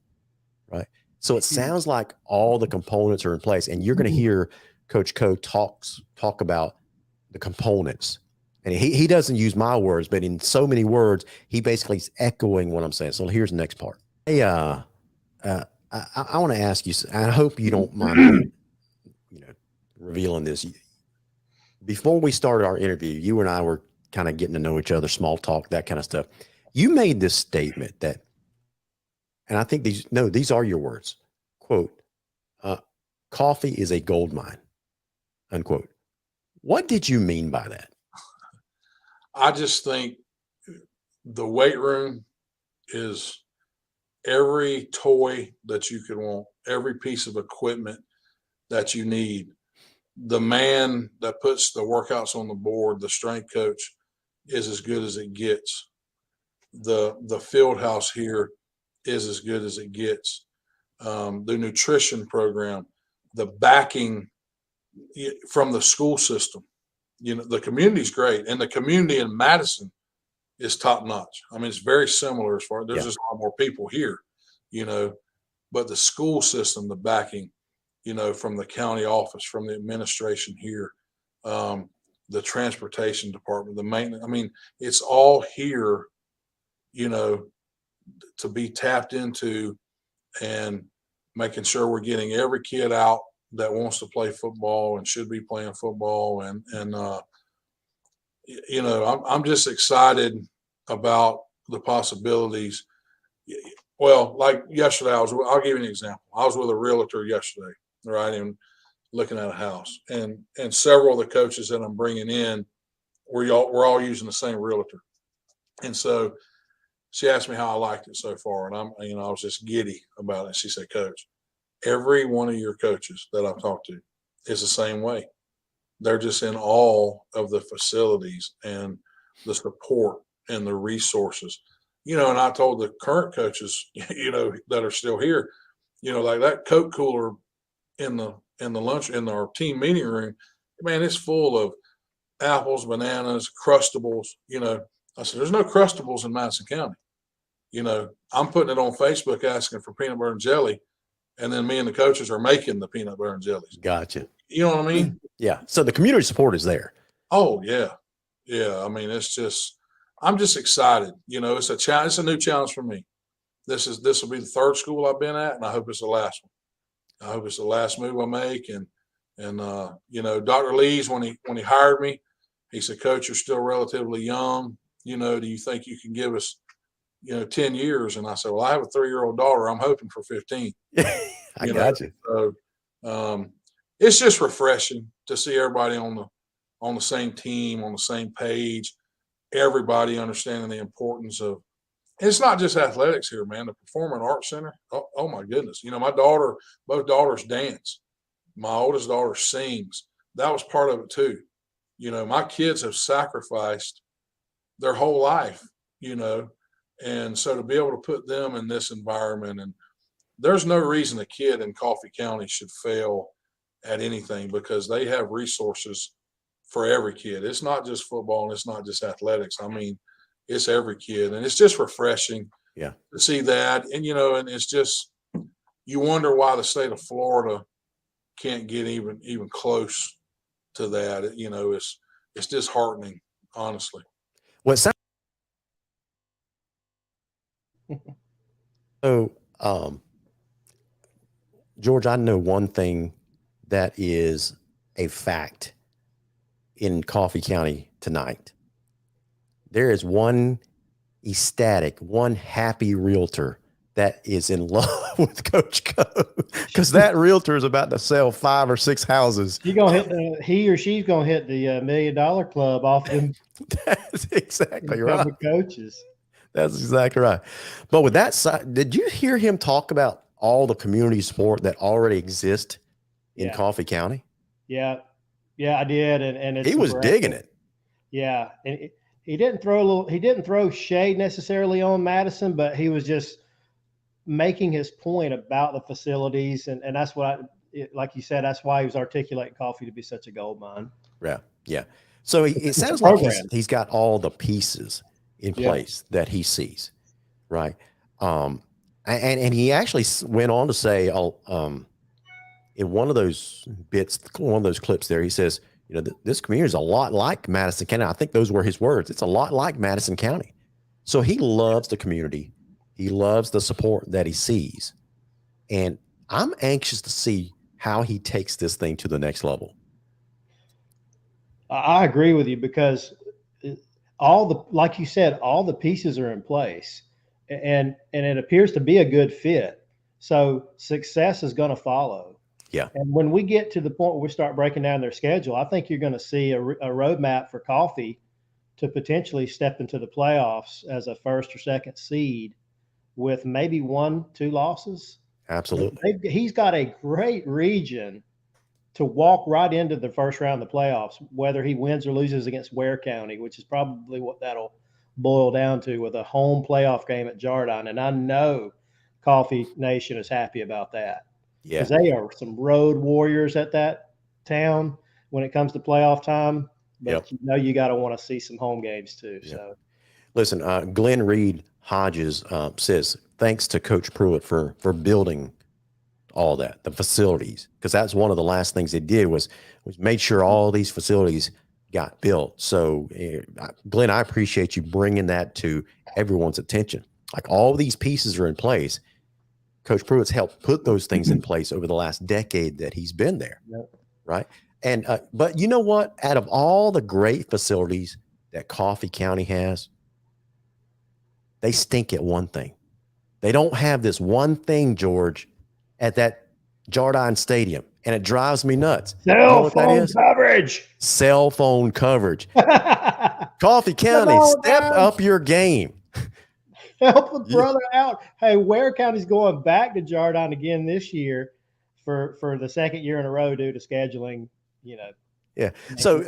right? So it sounds like all the components are in place, and you're going to hear Coach Coe talk about the components. And he doesn't use my words, but in so many words, he basically is echoing what I'm saying. So here's the next part. Hey, I want to ask you, I hope you don't mind me, revealing this. Before we started our interview, you and I were kind of getting to know each other, small talk, that kind of stuff. You made this statement that, and I think these are your words, quote, coffee is a gold mine, unquote. What did you mean by that? I just think the weight room is every toy that you could want, every piece of equipment that you need. The man that puts the workouts on the board, the strength coach, is as good as it gets. The field house here is as good as it gets. The nutrition program, the backing from the school system, the community's great, and the community in Madison is top notch. I mean, it's very similar as far. There's just a lot more people here, but the school system, the backing, from the county office, from the administration here, the transportation department, the maintenance. I mean, it's all here, to be tapped into, and making sure we're getting every kid out that wants to play football and should be playing football. And I'm just excited about the possibilities. Well, like yesterday, I'll give you an example. I was with a realtor yesterday, right, and looking at a house, and several of the coaches that I'm bringing in, we're all using the same realtor. And so she asked me how I liked it so far, and I was just giddy about it. She said, Coach, every one of your coaches that I've talked to is the same way. They're just in awe of the facilities and the support and the resources. And I told the current coaches, that are still here, like that Coke cooler in the lunch in our team meeting room, man, it's full of apples, bananas, Crustables. I said, there's no Crustables in Madison County. I'm putting it on Facebook asking for peanut butter and jelly, and then me and the coaches are making the peanut butter and jellies. Gotcha. You know what I mean? Yeah. So the community support is there. Oh yeah. Yeah. I mean, I'm just excited. It's a challenge. It's a new challenge for me. This will be the third school I've been at, and I hope it's the last one. I hope it's the last move I make. And Dr. Lees, when he hired me, he said, Coach, you're still relatively young. Do you think you can give us, 10 years? And I said, well, I have a 3-year-old daughter. I'm hoping for 15. I got you. So it's just refreshing to see everybody on the same team, on the same page, everybody understanding the importance of, it's not just athletics here, man. The Performing Arts Center. Oh my goodness. Both daughters dance. My oldest daughter sings. That was part of it too. My kids have sacrificed their whole life, and so to be able to put them in this environment, and there's no reason a kid in Coffee County should fail at anything, because they have resources for every kid. It's not just football, and it's not just athletics. I mean, it's every kid, and it's just refreshing to see that. And, and it's just, you wonder why the state of Florida can't get even close to that. It's disheartening, honestly. Well, so, George, I know one thing that is a fact in Coffee County tonight. There is one happy realtor that is in love with Coach Co, because that realtor is about to sell 5 or 6 houses. He or she's gonna hit the $1 million club off them. That's exactly right. Coaches. That's exactly right. But with that side, did you hear him talk about all the community support that already exists in Coffee County? Yeah, I did, and he was digging it. Yeah, and he didn't throw shade necessarily on Madison, but he was just making his point about the facilities, and that's what like you said, that's why he was articulating Coffee to be such a gold mine. Yeah. So it sounds like he's got all the pieces in place that he sees, right? And he actually went on to say, in one of those bits, one of those clips there, he says, this community is a lot like Madison County. I think those were his words. It's a lot like Madison County. So he loves the community. He loves the support that he sees. And I'm anxious to see how he takes this thing to the next level. I agree with you, because like you said, all the pieces are in place, and it appears to be a good fit. So success is going to follow. Yeah. And when we get to the point where we start breaking down their schedule, I think you're going to see a roadmap for Coffee to potentially step into the playoffs as a first or second seed with maybe 1-2 losses. Absolutely. He's got a great region to walk right into the first round of the playoffs, whether he wins or loses against Ware County, which is probably what that'll boil down to, with a home playoff game at Jardine. And I know Coffee Nation is happy about that. Yeah. Because they are some road warriors at that town when it comes to playoff time. But you got to want to see some home games too. Yep. So, listen, Glenn Reed Hodges says, thanks to Coach Pruitt for building all that, the facilities, because that's one of the last things they did was made sure all these facilities got built. So, Glenn, I appreciate you bringing that to everyone's attention. Like all these pieces are in place. Coach Pruitt's helped put those things in place over the last decade that he's been there, right? And but you know what? Out of all the great facilities that Coffee County has, they stink at one thing. They don't have this one thing, George, at that Jardine Stadium, and it drives me nuts. Cell phone coverage. Cell phone coverage. Coffee County, step up your game. Help a brother out. Hey, Ware County's going back to Jardine again this year for the second year in a row due to scheduling, Yeah. So,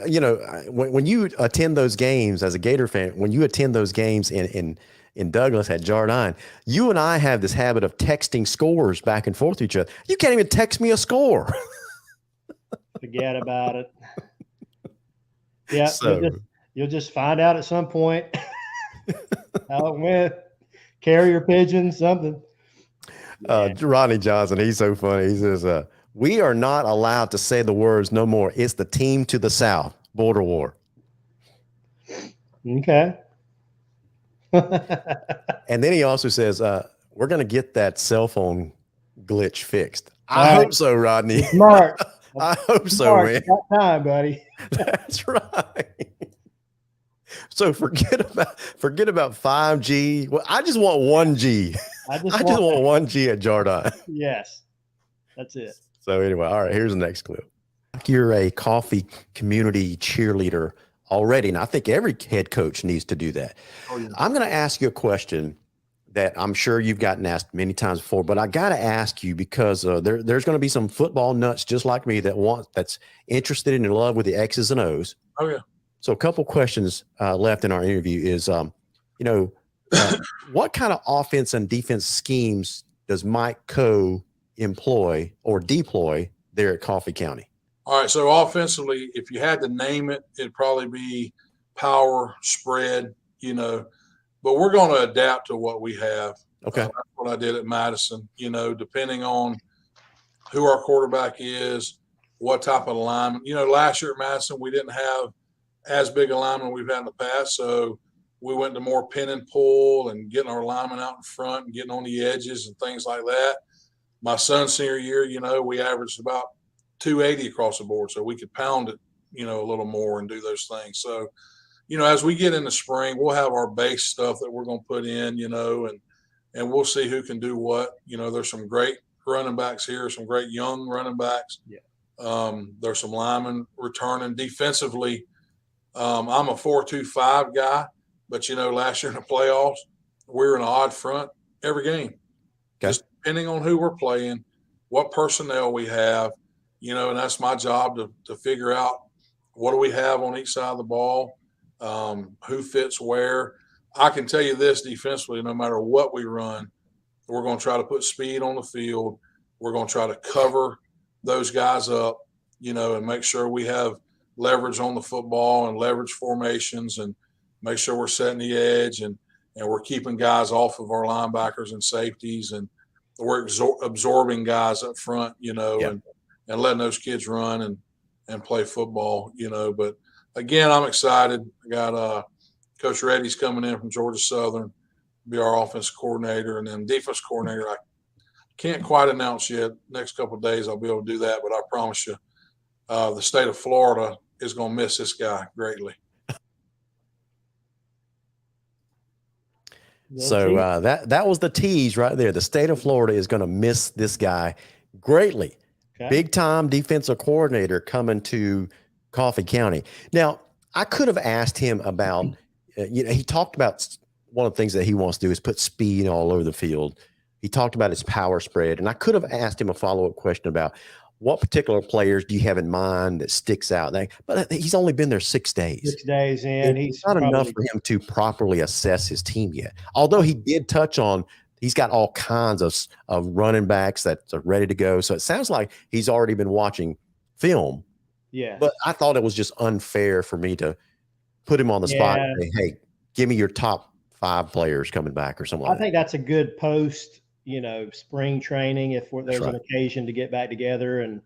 when you attend those games as a Gator fan, when you attend those games in Douglas at Jardine, you and I have this habit of texting scores back and forth to each other. You can't even text me a score. Forget about it. Yeah. So, you'll just find out at some point how it went. Carrier pigeon, something. Ronnie Johnson, he's so funny. He says, we are not allowed to say the words no more. It's the team to the south, border war. Okay. And then he also says, we're going to get that cell phone glitch fixed. I hope so, Rodney. Smart. I hope so, man. It's that time, buddy. That's right. So forget about 5G. Well, I just want 1G. I just want 1G at Jardine. Yes, that's it. So anyway, all right, here's the next clip. You're a coffee community cheerleader already, and I think every head coach needs to do that. Oh, yeah. I'm going to ask you a question that I'm sure you've gotten asked many times before, but I got to ask you because there's going to be some football nuts just like me that's interested and in love with the X's and O's. Oh yeah. So a couple questions left in our interview is, what kind of offense and defense schemes does Mike Coe employ or deploy there at Coffee County? All right. So offensively, if you had to name it, it'd probably be power, spread, but we're going to adapt to what we have. Okay. That's what I did at Madison, depending on who our quarterback is, what type of alignment. Last year at Madison, we didn't have as big alignment we've had in the past. So we went to more pin and pull and getting our alignment out in front and getting on the edges and things like that. My son's senior year, we averaged about 280 across the board. So we could pound it, a little more and do those things. So, as we get in the spring, we'll have our base stuff that we're going to put in, and we'll see who can do what. There's some great running backs here, some great young running backs. Yeah. There's some linemen returning defensively. I'm a 4-2-5 guy, but last year in the playoffs, we were in an odd front every game. Okay. Just depending on who we're playing, what personnel we have, and that's my job to figure out what do we have on each side of the ball, who fits where. I can tell you this defensively, no matter what we run, we're going to try to put speed on the field. We're going to try to cover those guys up, and make sure we have leverage on the football and leverage formations and make sure we're setting the edge and we're keeping guys off of our linebackers and safeties and we're absorbing guys up front, and letting those kids run and play football, But again, I'm excited. I got Coach Reddy's coming in from Georgia Southern, be our offensive coordinator, and then defense coordinator. I can't quite announce yet. Next couple of days I'll be able to do that, but I promise you, the state of Florida is going to miss this guy greatly. So that was the tease right there. The state of Florida is going to miss this guy greatly. Okay. Big time defensive coordinator coming to Coffee County. Now, I could have asked him about, he talked about one of the things that he wants to do is put speed all over the field. He talked about his power spread, and I could have asked him a follow-up question about what particular players do you have in mind that sticks out? But he's only been there 6 days. 6 days in. It's not enough for him to properly assess his team yet. Although he did touch on he's got all kinds of running backs that are ready to go. So it sounds like he's already been watching film. Yeah. But I thought it was just unfair for me to put him on the spot and say, hey, give me your top 5 players coming back or something like that. I think that's a good post, spring training, if there's an occasion to get back together and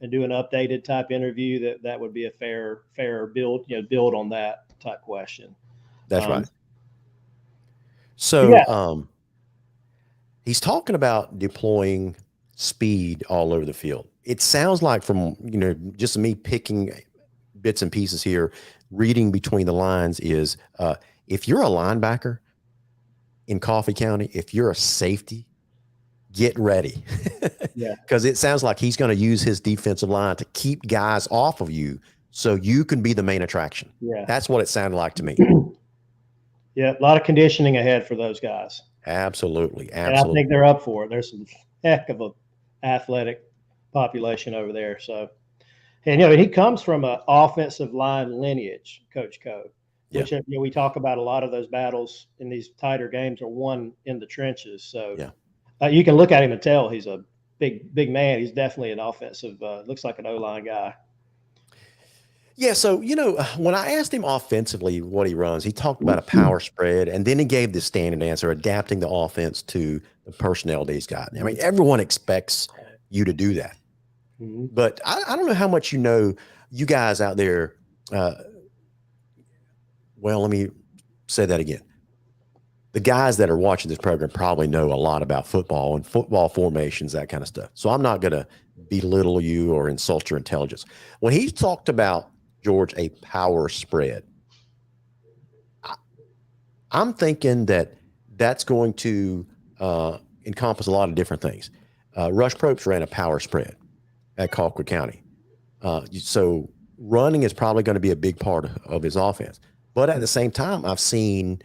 do an updated type interview, that would be a fair build on that type question. That's right. So he's talking about deploying speed all over the field. It sounds like, from just me picking bits and pieces here, reading between the lines, is if you're a linebacker in Coffee County, if you're a safety, get ready. Yeah, because it sounds like he's going to use his defensive line to keep guys off of you so you can be the main attraction. Yeah, that's what it sounded like to me. Yeah, a lot of conditioning ahead for those guys. Absolutely. And I think they're up for it. There's some heck of a athletic population over there. So, and he comes from an offensive line lineage, Coach Code, which we talk about. A lot of those battles in these tighter games are won in the trenches. So you can look at him and tell he's a big man. He's definitely an offensive, looks like an O-line guy. Yeah, so, when I asked him offensively what he runs, he talked about a power spread, and then he gave the standard answer, adapting the offense to the personnel that he's got. I mean, everyone expects you to do that. Mm-hmm. But I don't know how much you guys out there. Well, let me say that again. The guys that are watching this program probably know a lot about football and football formations, that kind of stuff. So I'm not going to belittle you or insult your intelligence. When he talked about, George, a power spread, I'm thinking that's going to encompass a lot of different things. Rush Probst ran a power spread at Coffee County. So running is probably going to be a big part of his offense. But at the same time, I've seen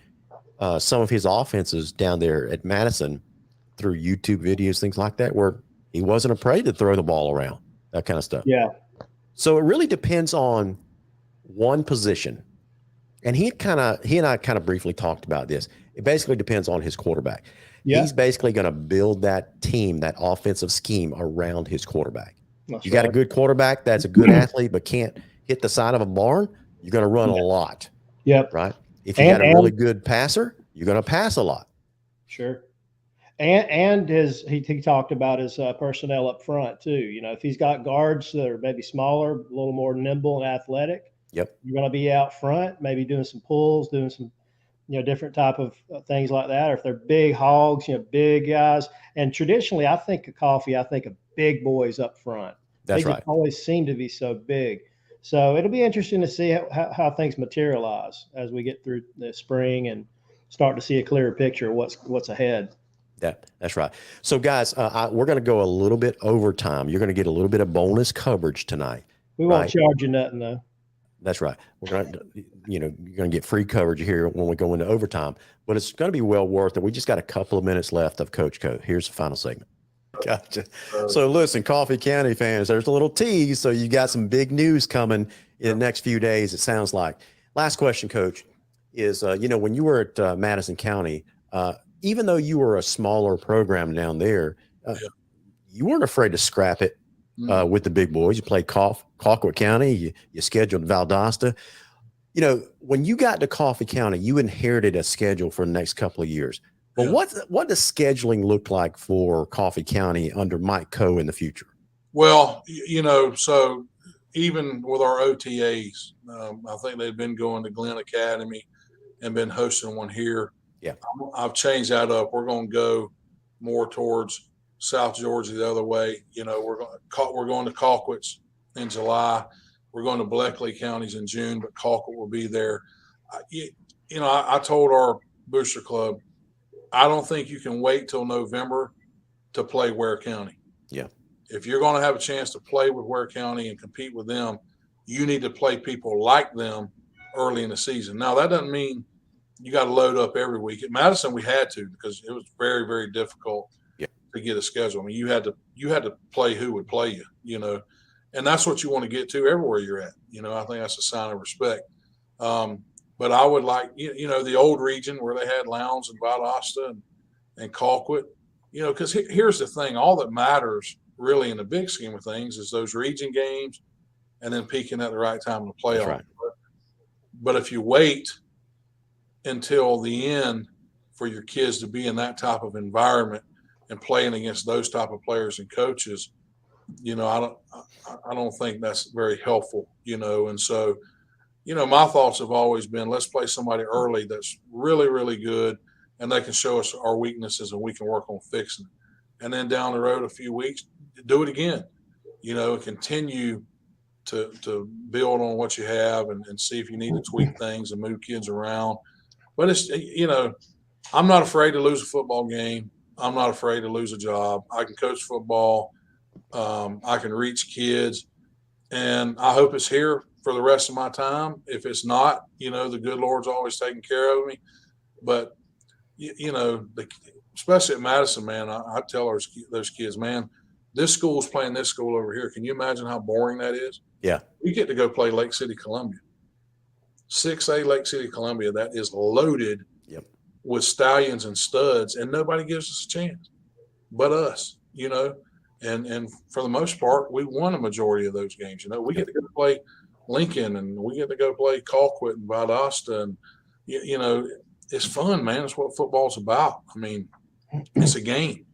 some of his offenses down there at Madison through YouTube videos, things like that, where he wasn't afraid to throw the ball around, that kind of stuff. Yeah. So it really depends on one position. And he and I kind of briefly talked about this. It basically depends on his quarterback. Yeah. He's basically going to build that team, that offensive scheme around his quarterback. That's got a good quarterback that's a good athlete but can't hit the side of a barn, you're going to run a lot. Yep. Right? If you got a really good passer, you're going to pass a lot. Sure. And he talked about his personnel up front too. If he's got guards that are maybe smaller, a little more nimble and athletic, you're going to be out front, maybe doing some pulls, doing some, different type of things like that. Or if they're big hogs, big guys. And traditionally, I think of big boys up front. That's right. They always seem to be so big. So it'll be interesting to see how things materialize as we get through the spring and start to see a clearer picture of what's ahead. That's right. So, guys, we're going to go a little bit overtime. You're going to get a little bit of bonus coverage tonight. We won't charge you nothing, though. That's right. We're going to, you're going to get free coverage here when we go into overtime. But it's going to be well worth it. We just got a couple of minutes left of Coach Code. Here's the final segment. Gotcha. So listen, Coffee County fans, there's a little tease. So you got some big news coming in the next few days, it sounds like. Last question, Coach, is, when you were at Madison County, even though you were a smaller program down there, you weren't afraid to scrap it with the big boys. You played Coffee County, you scheduled Valdosta. When you got to Coffee County, you inherited a schedule for the next couple of years. But what does scheduling look like for Coffee County under Mike Coe in the future? Well, so even with our OTAs, I think they've been going to Glenn Academy and been hosting one here. Yeah, I've changed that up. We're going to go more towards South Georgia the other way. We're going to Colquitt's in July. We're going to Bleckley counties in June, but Colquitt will be there. I told our booster club, I don't think you can wait till November to play Ware County. Yeah. If you're going to have a chance to play with Ware County and compete with them, you need to play people like them early in the season. Now, that doesn't mean you got to load up every week. At Madison, we had to because it was very, very difficult to get a schedule. I mean, you had to play who would play you, and that's what you want to get to everywhere you're at. I think that's a sign of respect. But I would like, the old region where they had Lowndes and Valdosta and Colquitt, because here's the thing. All that matters really in the big scheme of things is those region games and then peaking at the right time in the playoff. Right. But if you wait until the end for your kids to be in that type of environment and playing against those type of players and coaches, I don't think that's very helpful, and so, my thoughts have always been, let's play somebody early that's really, really good, and they can show us our weaknesses and we can work on fixing it. And then down the road, a few weeks, do it again, and continue to build on what you have and see if you need to tweak things and move kids around. But it's, I'm not afraid to lose a football game. I'm not afraid to lose a job. I can coach football. I can reach kids, and I hope it's here for the rest of my time. If it's not, the good Lord's always taking care of me. But, especially at Madison, man, I tell those kids, man, this school's playing this school over here. Can you imagine how boring that is? Yeah. We get to go play Lake City, Columbia. 6A Lake City, Columbia, that is loaded with stallions and studs, and nobody gives us a chance but us, and for the most part, we won a majority of those games. We get to go play Lincoln, and we get to go play Colquitt and Valdosta, and it's fun, man. It's what football's about. I mean, it's a game.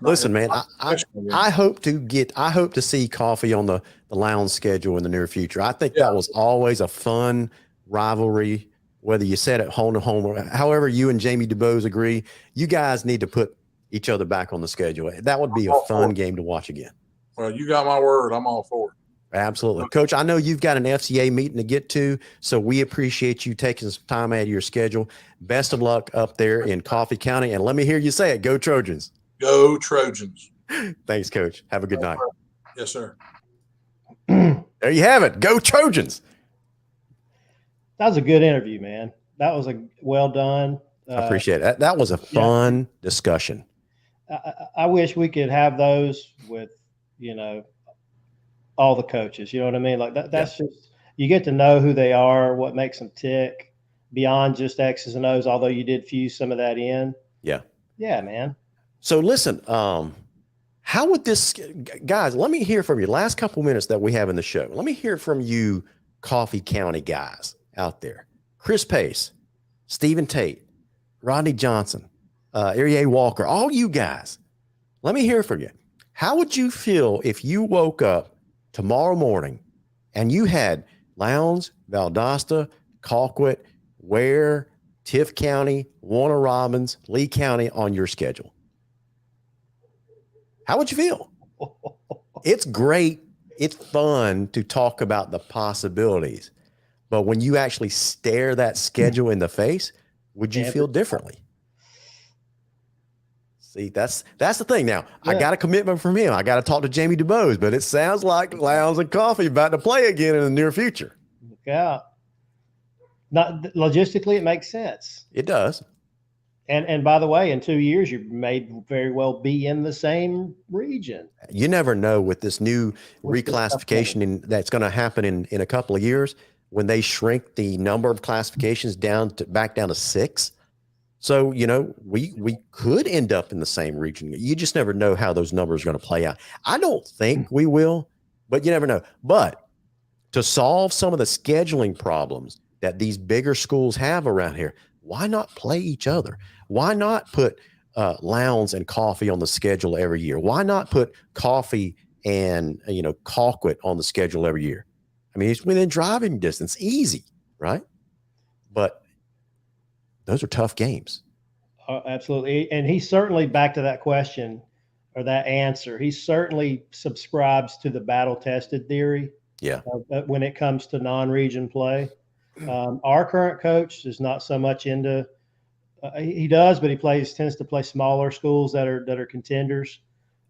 Listen, man, I hope to see Coffee on the Lounge schedule in the near future. I think that was always a fun rivalry, whether you said it home to home or however you and Jamie DuBose agree. You guys need to put each other back on the schedule. That would be a fun game to watch again. Well, you got my word. I'm all for it. Absolutely. Coach, I know you've got an FCA meeting to get to, so we appreciate you taking some time out of your schedule. Best of luck up there in Coffee County, and let me hear you say it. Go Trojans. Go Trojans. Thanks, Coach. Have a good night. Yes, sir. There you have it. Go Trojans. That was a good interview, man. That was well done. I appreciate it. That was a fun discussion. I wish we could have those with, all the coaches. You know what I mean? Like that's just, you get to know who they are, what makes them tick beyond just X's and O's, although you did fuse some of that in. Yeah. Yeah, man. So listen, how would this, guys, let me hear from you. Last couple minutes that we have in the show. Let me hear from you, Coffee County guys out there. Chris Pace, Stephen Tate, Rodney Johnson, Erie Walker, all you guys. Let me hear from you. How would you feel if you woke up tomorrow morning and you had Lowndes, Valdosta, Colquitt, Ware, Tift County, Warner Robins, Lee County on your schedule? How would you feel? It's great. It's fun to talk about the possibilities. But when you actually stare that schedule in the face, would you feel differently? See, that's the thing. Now, I got a commitment from him. I got to talk to Jamie DuBose, but it sounds like Lowndes and Coffee about to play again in the near future. Yeah. Not logistically, it makes sense. It does. And by the way, in 2 years, you may very well be in the same region. You never know with this new reclassification that's going to happen in a couple of years when they shrink the number of classifications back down to 6. So, we could end up in the same region. You just never know how those numbers are going to play out. I don't think we will, but you never know. But to solve some of the scheduling problems that these bigger schools have around here, why not play each other? Why not put Lowndes and Coffee on the schedule every year? Why not put Coffee and, Colquitt on the schedule every year? I mean, it's within driving distance, easy, right? But those are tough games. Absolutely. And he certainly, back to that question or that answer, he certainly subscribes to the battle-tested theory. Yeah. When it comes to non-region play. Our current coach is not so much into he does, but he tends to play smaller schools that are contenders.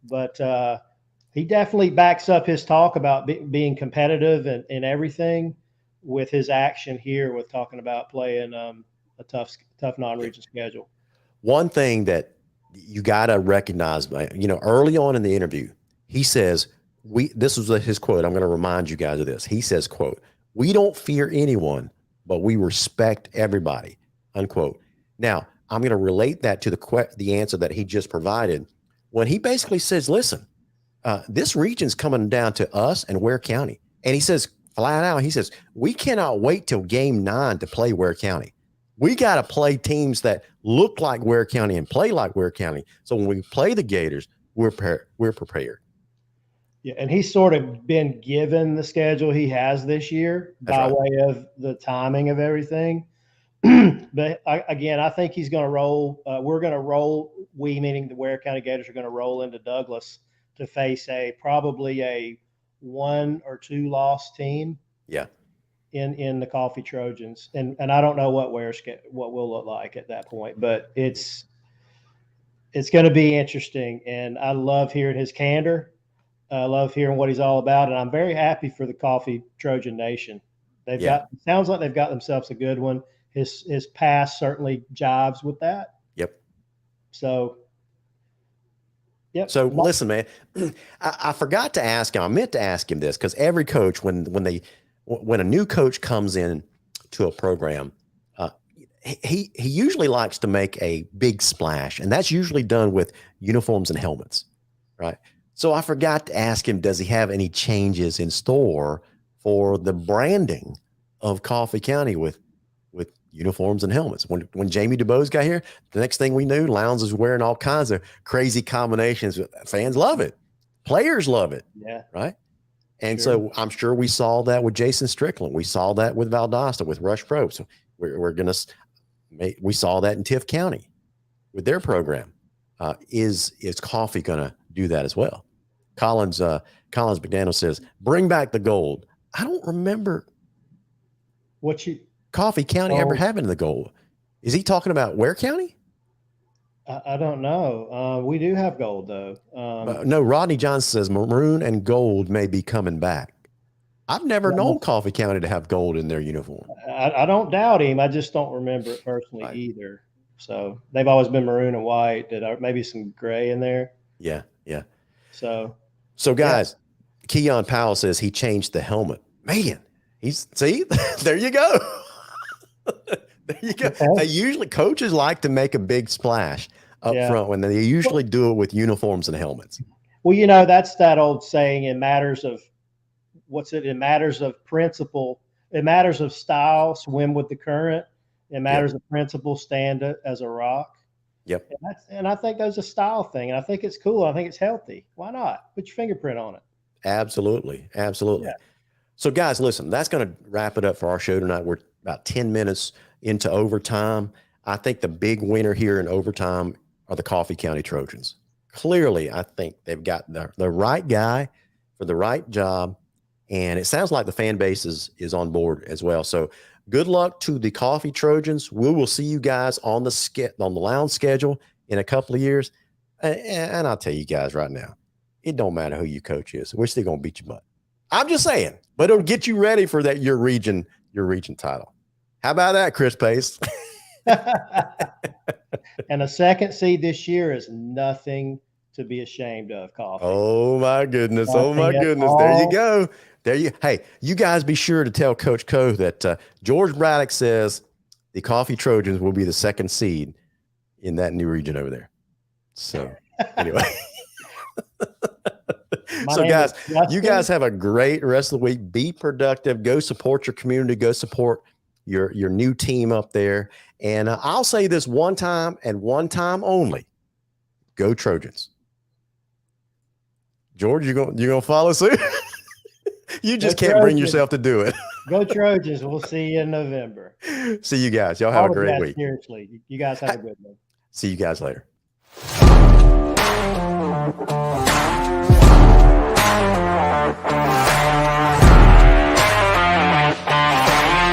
But he definitely backs up his talk about being competitive and everything with his action here with talking about playing a tough non-region schedule. One thing that you got to recognize, early on in the interview, he says, this was his quote. I'm going to remind you guys of this. He says, quote, "We don't fear anyone, but we respect everybody," unquote. Now, I'm going to relate that to the answer that he just provided when he basically says, listen, this region's coming down to us and Ware County. And he says flat out, he says, we cannot wait till game 9 to play Ware County. We got to play teams that look like Ware County and play like Ware County. So when we play the Gators, we're prepared. Yeah, and he's sort of been given the schedule he has this year by way of the timing of everything. But again, I think he's going to roll. We're going to roll. We, meaning the Ware County Gators, are going to roll into Douglas to face probably a 1 or 2 loss team. Yeah. In the Coffee Trojans, and I don't know what we'll look like at that point, but it's going to be interesting. And I love hearing his candor. I love hearing what he's all about, and I'm very happy for the Coffee Trojan Nation. Sounds like they've got themselves a good one. His past certainly jives with that. Yep. So, yep. So listen, man, I forgot to ask him. I meant to ask him this because every coach, when a new coach comes in to a program, he usually likes to make a big splash, and that's usually done with uniforms and helmets, right? So I forgot to ask him, does he have any changes in store for the branding of Coffee County with uniforms and helmets? When Jamie DuBose got here, the next thing we knew, Lowndes was wearing all kinds of crazy combinations. Fans love it. Players love it. Yeah. Right. And so I'm sure we saw that with Jason Strickland. We saw that with Valdosta, with Rush Pro. So we saw that in Tiff County with their program. Is Coffee going to do that as well? Collins McDaniel says, bring back the gold. I don't remember Coffee County ever having the gold. Is he talking about Ware County? I don't know. We do have gold though. No, Rodney Johnson says maroon and gold may be coming back. I've never known Coffee County to have gold in their uniform. I don't doubt him. I just don't remember it personally either. So they've always been maroon and white. Maybe some gray in there. Yeah. So guys, Keon Powell says he changed the helmet. Man, there you go. There you go. Okay. Coaches like to make a big splash up front when they usually do it with uniforms and helmets. Well, that's that old saying, it matters of principle. It matters of style, swim with the current. It matters of principle, stand as a rock. Yep. And I think that's a style thing. And I think it's cool. I think it's healthy. Why not? Put your fingerprint on it. Absolutely. Yeah. So guys, listen, that's going to wrap it up for our show tonight. We're about 10 minutes into overtime. I think the big winner here in overtime are the Coffee County Trojans. Clearly, I think they've got the right guy for the right job. And it sounds like the fan base is on board as well. So good luck to the Coffee Trojans. We will see you guys on the Lowndes schedule in a couple of years. And I'll tell you guys right now, it don't matter who your coach is. We're still going to beat your butt. I'm just saying, but it'll get you ready for that your region title. How about that, Chris Pace? And a second seed this year is nothing to be ashamed of, Coffee. Oh my goodness. There you go. Hey, you guys be sure to tell Coach Coe that George Braddock says the Coffee Trojans will be the second seed in that new region over there. So anyway. So guys, you guys have a great rest of the week. Be productive. Go support your community. Go support your new team up there. And I'll say this one time and one time only. Go Trojans. George, you gonna follow suit? You just can't bring yourself to do it. Go Trojans. We'll see you in November. See you guys. Y'all have a great week. Seriously. You guys have a good one. See you guys later.